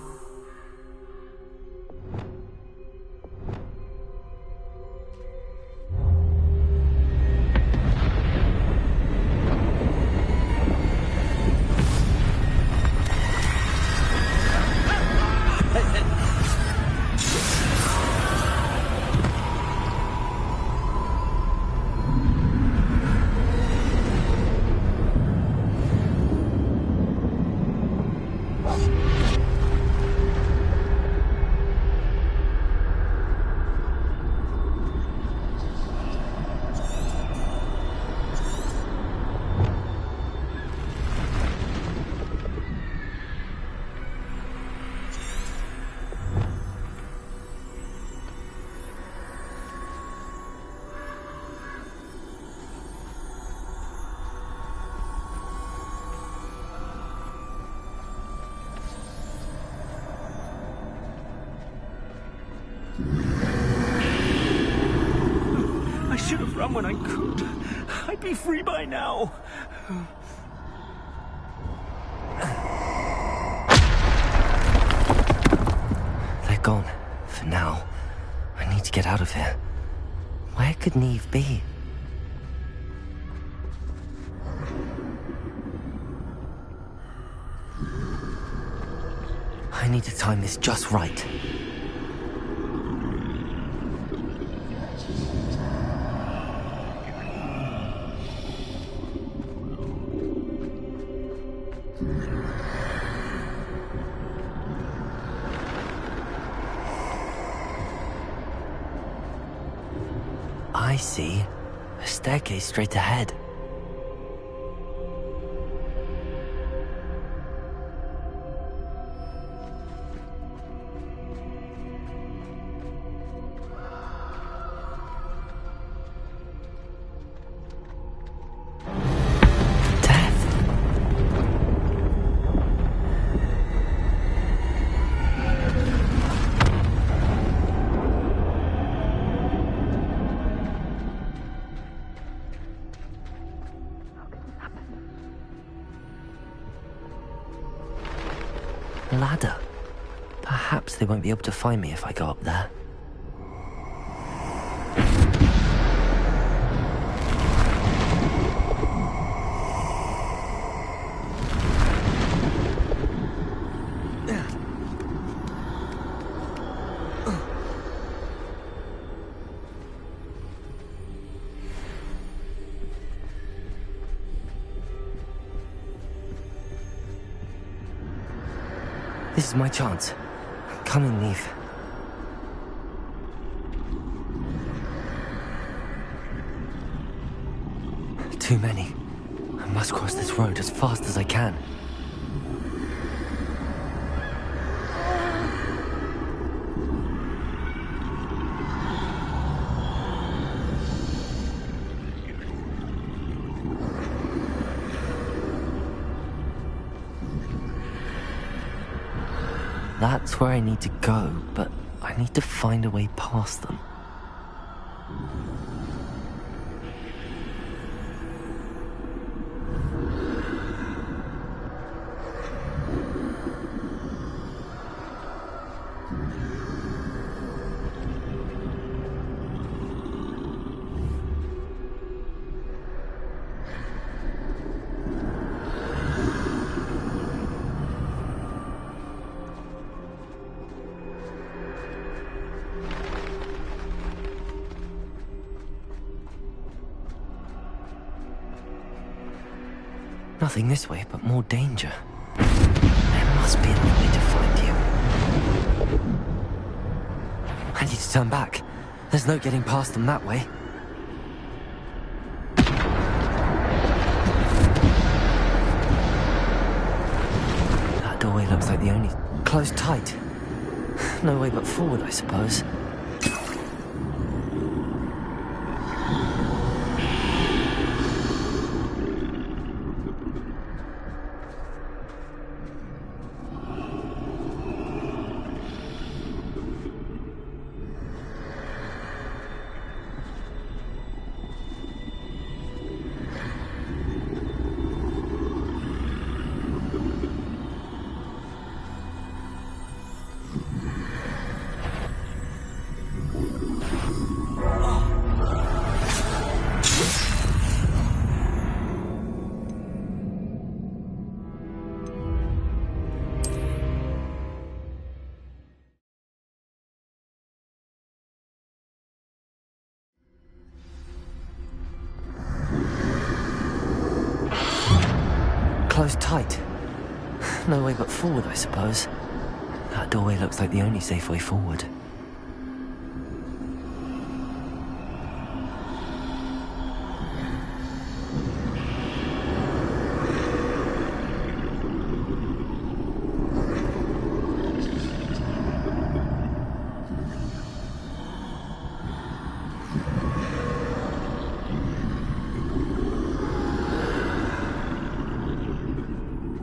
I should have run when I could. I'd be free by now. They're gone. For now. I need to get out of here. Where could Neve be? I need to time this just right. I see. A staircase straight ahead. Ladder. Perhaps they won't be able to find me if I go up there. This is my chance. Come in, Neve. Too many. I must cross this road as fast as I can. That's where I need to go, but I need to find a way past them. Nothing this way, but more danger. There must be another way to find you. I need to turn back. There's no getting past them that way. That doorway looks like the only... closed tight. No way but forward, I suppose. Closed tight. No way but forward, I suppose. That doorway looks like the only safe way forward.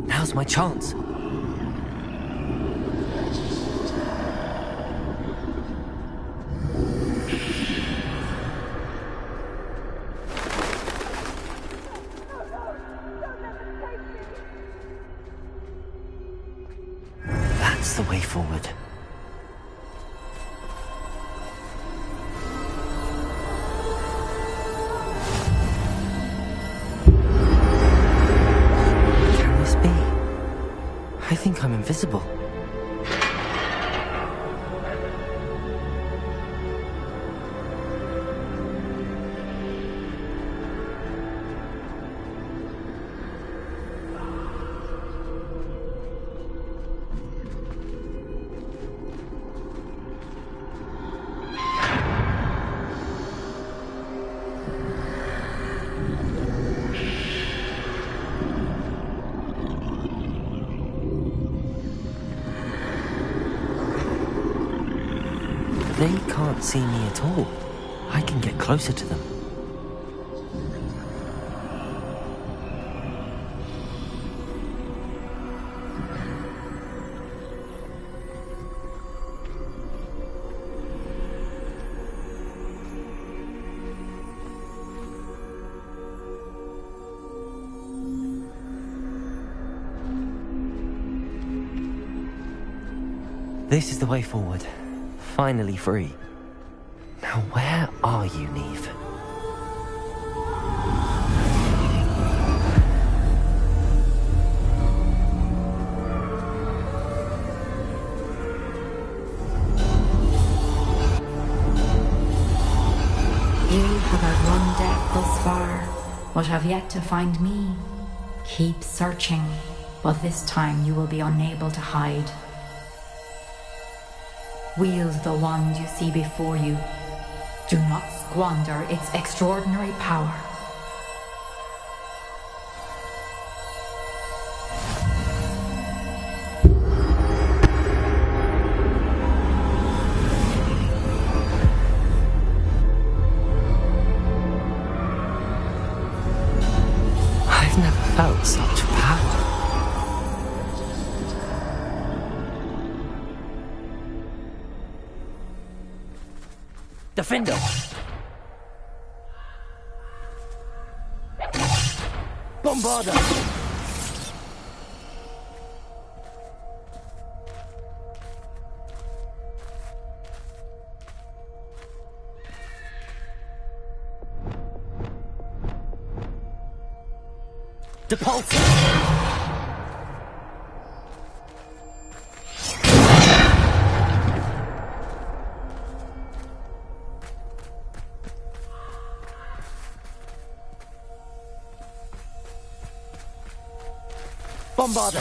Now's my chance. think I'm invisible. They can't see me at all. I can get closer to them. This is the way forward. Finally free. Now where are you, Neve? You have outrun death thus far, but have yet to find me. Keep searching, but this time you will be unable to hide. Wield the wand you see before you. Do not squander its extraordinary power. I've never felt such power. Defender! Bombarder! Depulsor! Bombarder!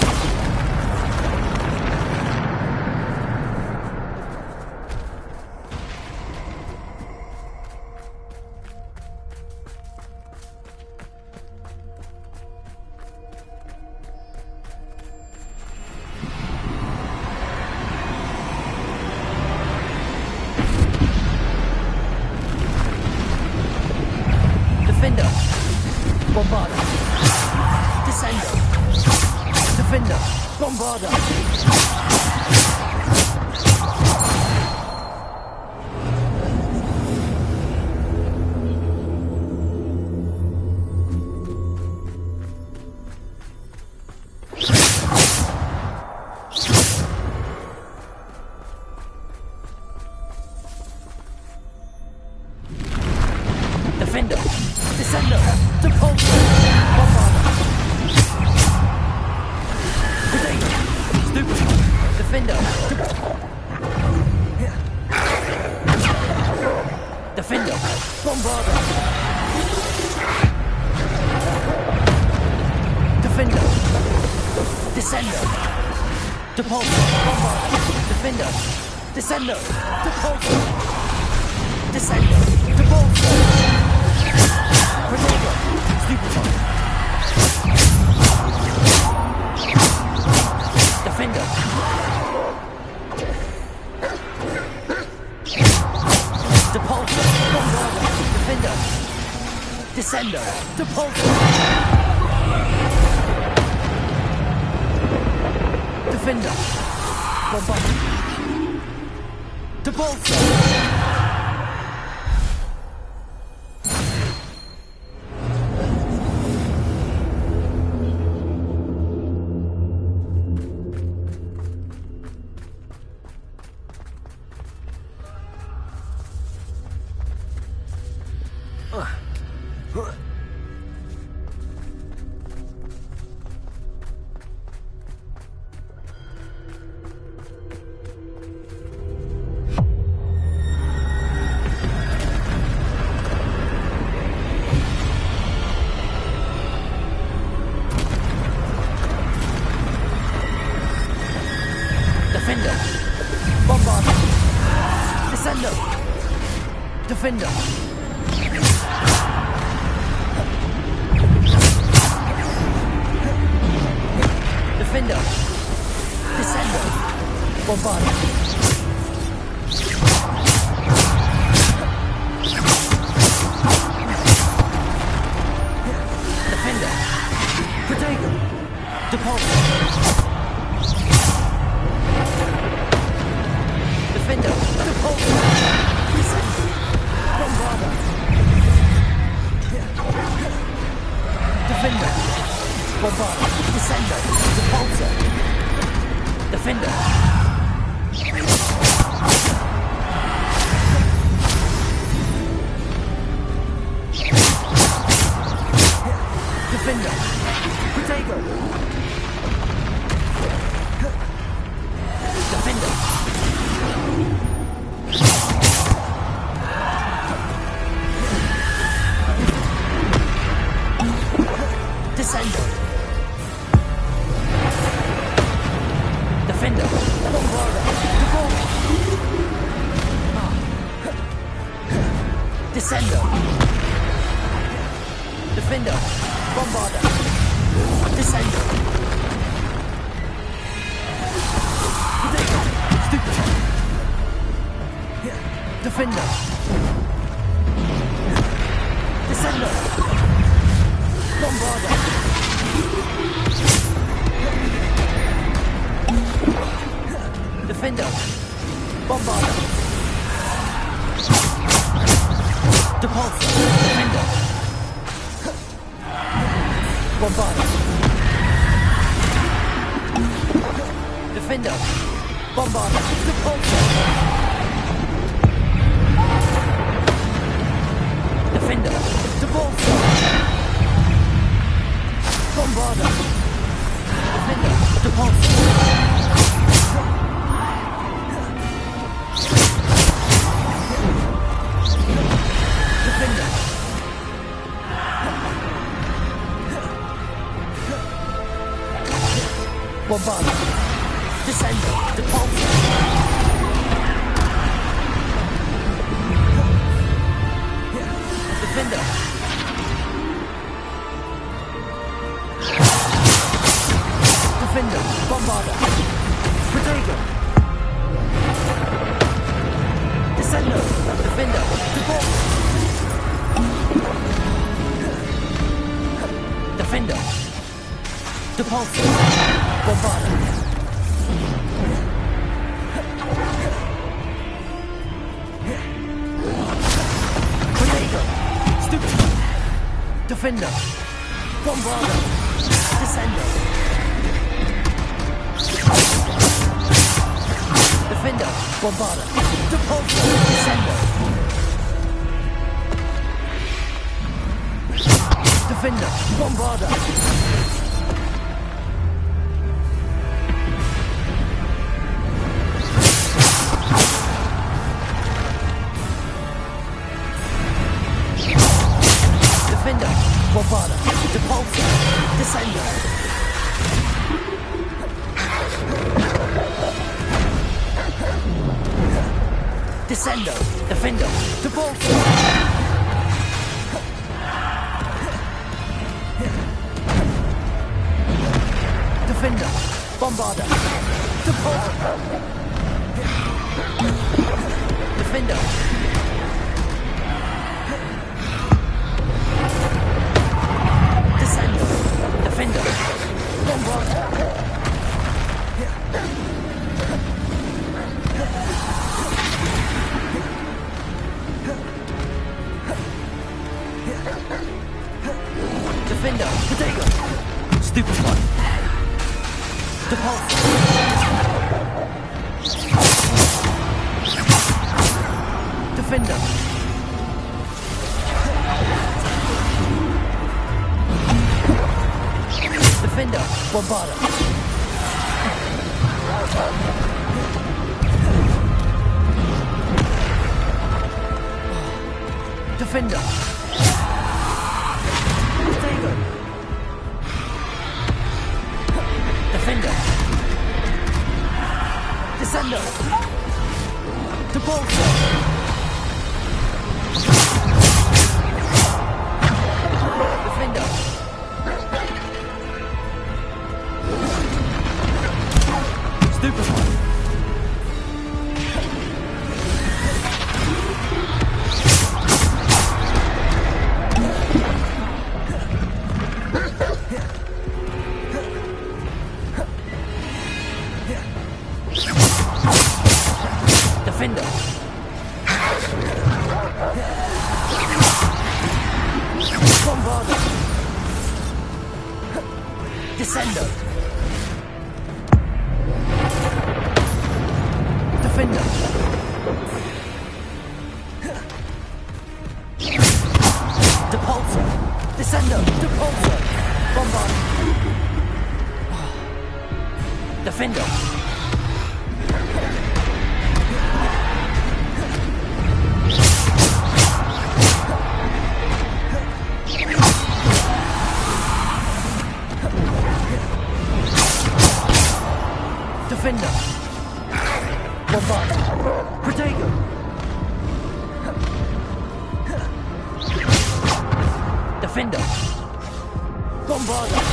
Defender! Bombarder! Descender! Defender! Bombarder! Defender! Descender! Depulsor! Bombarder! Defender! Defender! Bombarder! Defender! Descender! Depulsor! Bombarder! Defender! Descender! Depulsor! Descender! Depulsor! Grenadier! Stupefy! Defender! Depulsor! Bombarder! Defender! Descender! Depulsor! Defender! Bombarder! Depulsor! Defender! Defender! Defender! Descender! Bombarder! Defender! Protego! Depulsor! Defender! Depulsor! Bombarder! Defender! Bombarder! Descender! Depulsor! Defender! Defender! Protego! Defender! Descender! Defender! Bombarder! Descender! Defender! Bombarder! Descender! Stupid! Defender! Descender! Bombarder! Defender! Bombarder! Depulsor! Defender! Bombarder! Defender! Bombarder! Depulsor! Defender! Depulsor! Bombarder! Defender! Depulsor! Defender! Bombarder! Descender! Depulsor! Defender! Defender! Bombarder! Protego! Descender! Defender! Depulsor! Defender! Depulsor! Bombarder! Protego! Stupid! Defender! Bombarder! Descender! Defender! Bombarder! Depulsor! Descender! Defender! Bombarder! Defender! Bombarder! Depulsor! Descender! Descender! Defender! Depulsor! Defender! Bombarder! Depulsor! Defender! Descender! Defender! Bombarder! Defender! Protego! Stupid one! Depulsor! Defender! Defender! Bombarder! Defender! Protego! Defender! Descender! Depulsor! Bombarder! Descendo! Defender! Depulsor! Descendo! Depulsor! Bombarder! Defender! Defender! Bombard! Protego! Defender! Bombarder!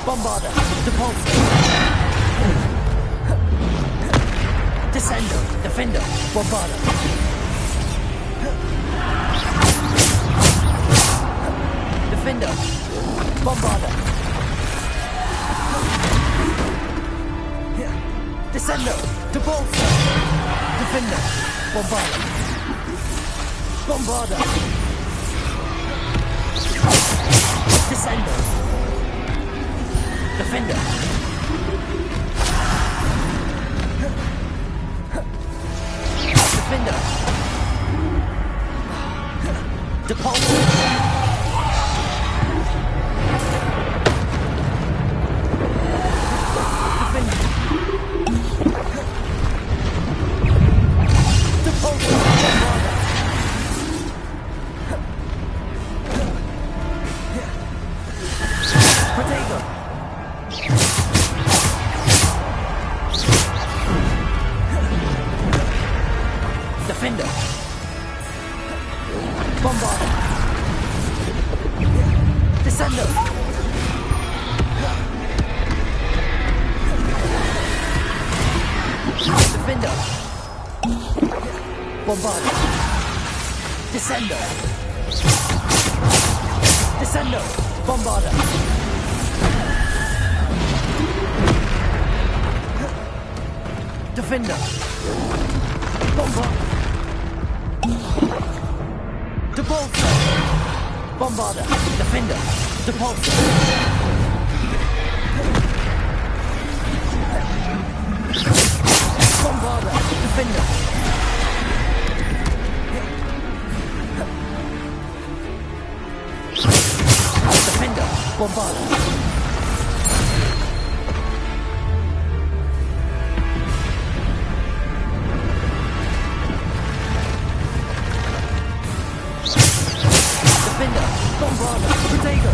Bombarder! Depulsor! Descendo! Defender! Bombarder! Defender! Bombarder! Descendo! Depulsor! Defender! Bombarder! Bombarder! Descendo! Defender! Defender! Depulsor! Defender! Depulsor! Protego! Defender! Bombarder! Descendo! Defender! Bombarder! Descendo! Descendo! Bombarder! Defender! Bombarder! Depulsor! Bombarder! Defender! Depulsor! Bombarder! Defender! Defender! Bombarder! Defender! Bombarder! Protego!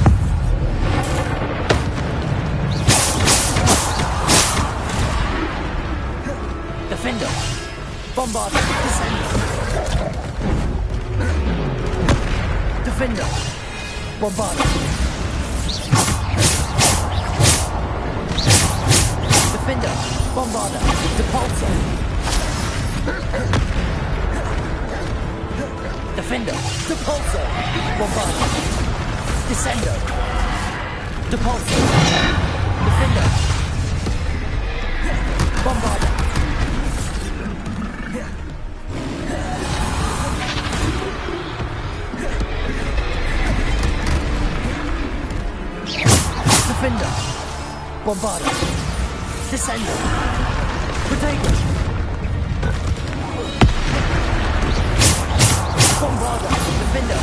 Defender! Bombarder! Descendo! Defender! Bombarder! Defender! Bombarder! Depulsor! Defender! Depulsor! Bombarder! Descendo! Depulsor! Defender! Bombarder! Defender! Bombarder! Descendo! Protego! Bombarder! Defender!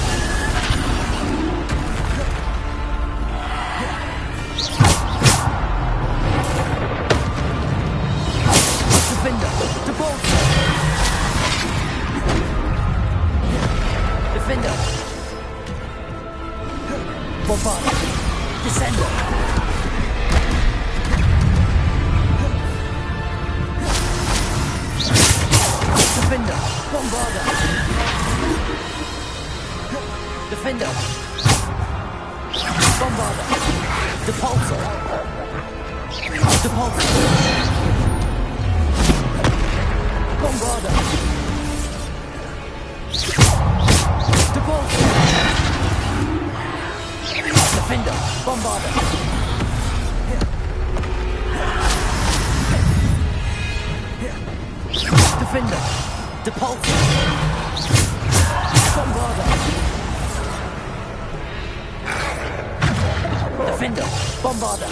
Defender! Bombarda! Descender! Defender! Bombarda! Defender! Bombarda! Depulsor! Depulsor! Bombarda! Depulsor! Defender! Bombarda! Defender! Depulsor! Bombarda! Defender! Bombarda!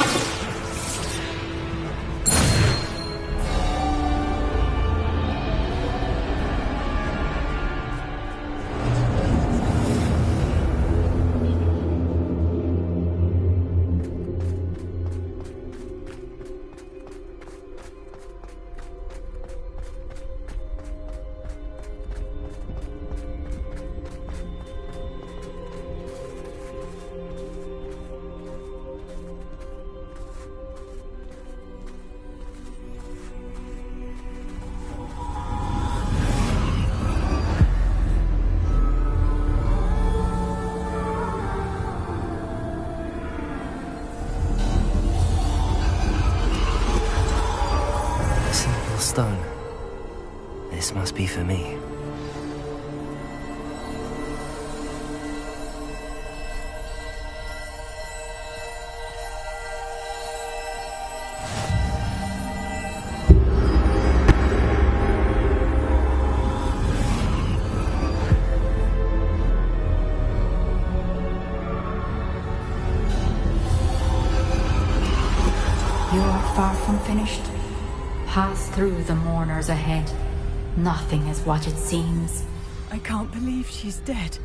Stone. This must be for me. You are far from finished. Pass through the mourners ahead. Nothing is what it seems. I can't believe she's dead.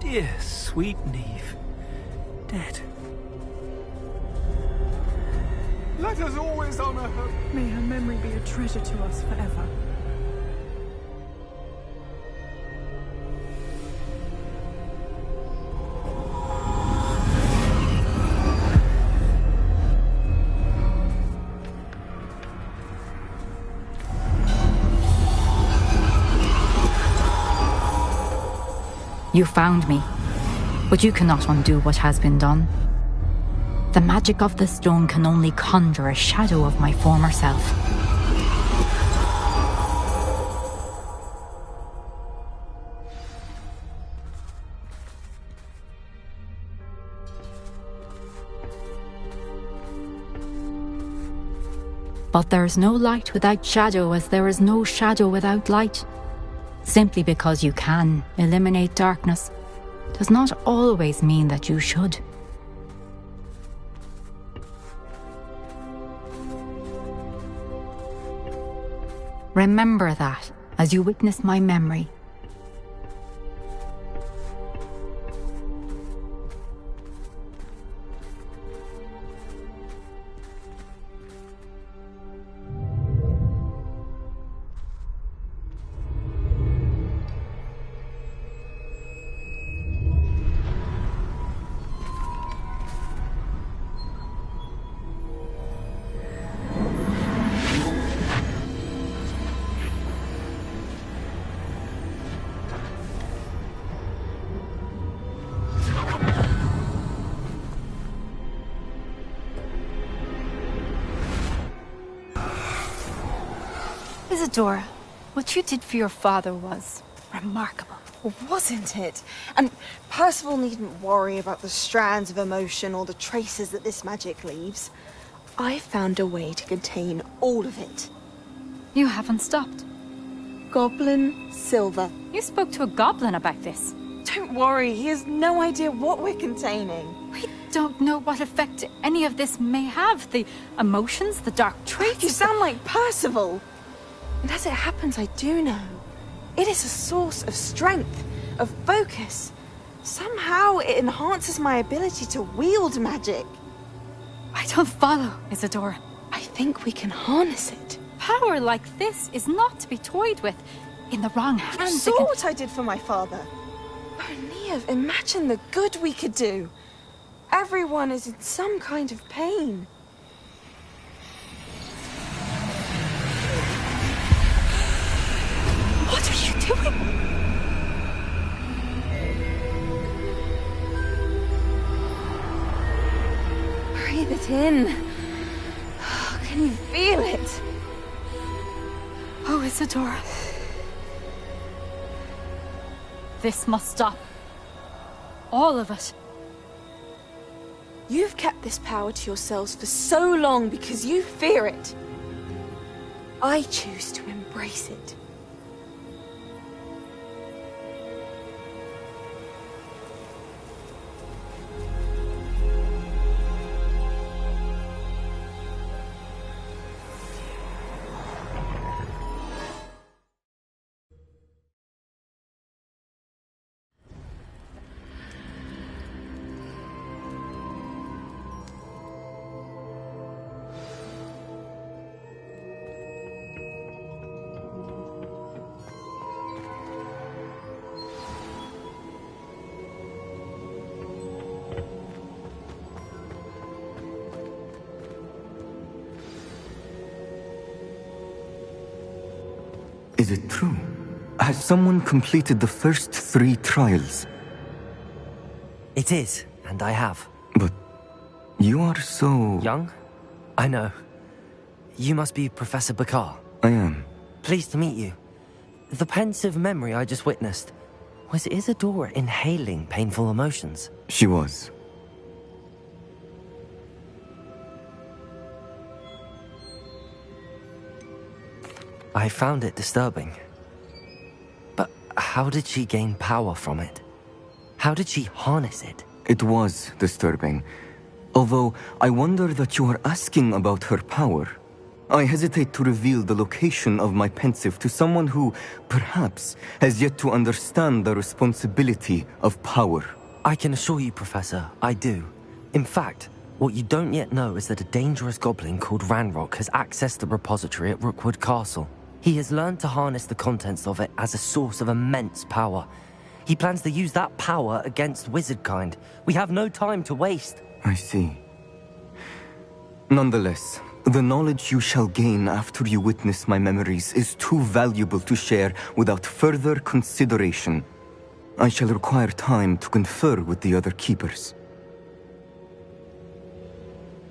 Dear sweet Neve. Dead. Let us always honor her. May her memory be a treasure to us forever. You found me, but you cannot undo what has been done. The magic of the stone can only conjure a shadow of my former self. But there is no light without shadow, as there is no shadow without light. Simply because you can eliminate darkness does not always mean that you should. Remember that as you witness my memory. Isadora, what you did for your father was remarkable. Wasn't it? And Percival needn't worry about the strands of emotion or the traces that this magic leaves. I found a way to contain all of it. You haven't stopped. Goblin Silver. You spoke to a goblin about this. Don't worry, he has no idea what we're containing. We don't know what effect any of this may have. The emotions, the dark traits. You sound like Percival. And as it happens, I do know. It is a source of strength, of focus. Somehow it enhances my ability to wield magic. I don't follow, Isadora. I think we can harness it. Power like this is not to be toyed with. In the wrong hands, You saw what I did for my father. Oh, Neve, imagine the good we could do. Everyone is in some kind of pain. What are you doing? Breathe it in. Can you feel it? Oh, Isadora. This must stop. All of it. You've kept this power to yourselves for so long because you fear it. I choose to embrace it. Is it true? Has someone completed the first 3 trials? It is, and I have. But you are so... Young? I know. You must be Professor Bakar. I am. Pleased to meet you. The pensive memory I just witnessed, was Isadora inhaling painful emotions? She was. I found it disturbing. But how did she gain power from it? How did she harness it? It was disturbing. Although, I wonder that you are asking about her power. I hesitate to reveal the location of my pensive to someone who, perhaps, has yet to understand the responsibility of power. I can assure you, Professor, I do. In fact, what you don't yet know is that a dangerous goblin called Ranrock has accessed the repository at Rookwood Castle. He has learned to harness the contents of it as a source of immense power. He plans to use that power against wizardkind. We have no time to waste. I see. Nonetheless, the knowledge you shall gain after you witness my memories is too valuable to share without further consideration. I shall require time to confer with the other keepers.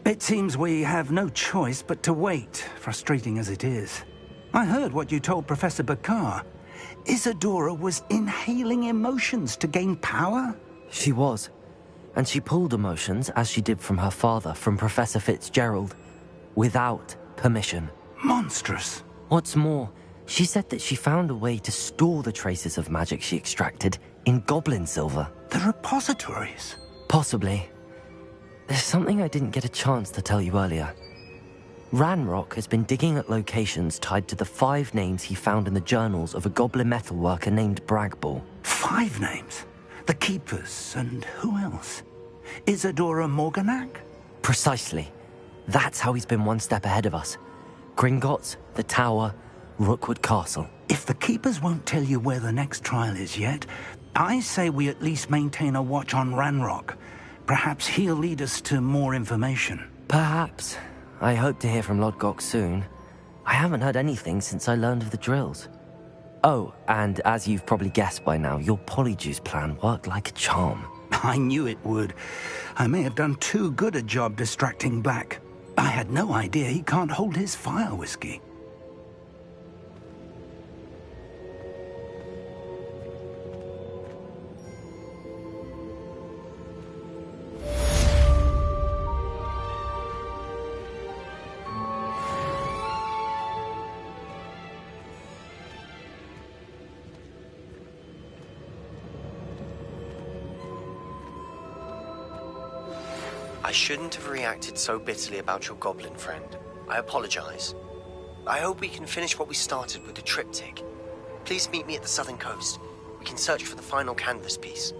It seems we have no choice but to wait, frustrating as it is. I heard what you told Professor Bakar. Isadora was inhaling emotions to gain power? She was. And she pulled emotions, as she did from her father, from Professor Fitzgerald, without permission. Monstrous. What's more, she said that she found a way to store the traces of magic she extracted in goblin silver. The repositories? Possibly. There's something I didn't get a chance to tell you earlier. Ranrock has been digging at locations tied to the 5 names he found in the journals of a goblin metalworker named Bragball. 5 names? The Keepers, and who else? Isadora Morganac? Precisely. That's how he's been one step ahead of us. Gringotts, the Tower, Rookwood Castle. If the Keepers won't tell you where the next trial is yet, I say we at least maintain a watch on Ranrock. Perhaps he'll lead us to more information. Perhaps. I hope to hear from Lodgok soon. I haven't heard anything since I learned of the drills. Oh, and as you've probably guessed by now, your Polyjuice plan worked like a charm. I knew it would. I may have done too good a job distracting Black. I had no idea he can't hold his fire whiskey. I shouldn't have reacted so bitterly about your goblin friend. I apologize. I hope we can finish what we started with the triptych. Please meet me at the southern coast. We can search for the final canvas piece.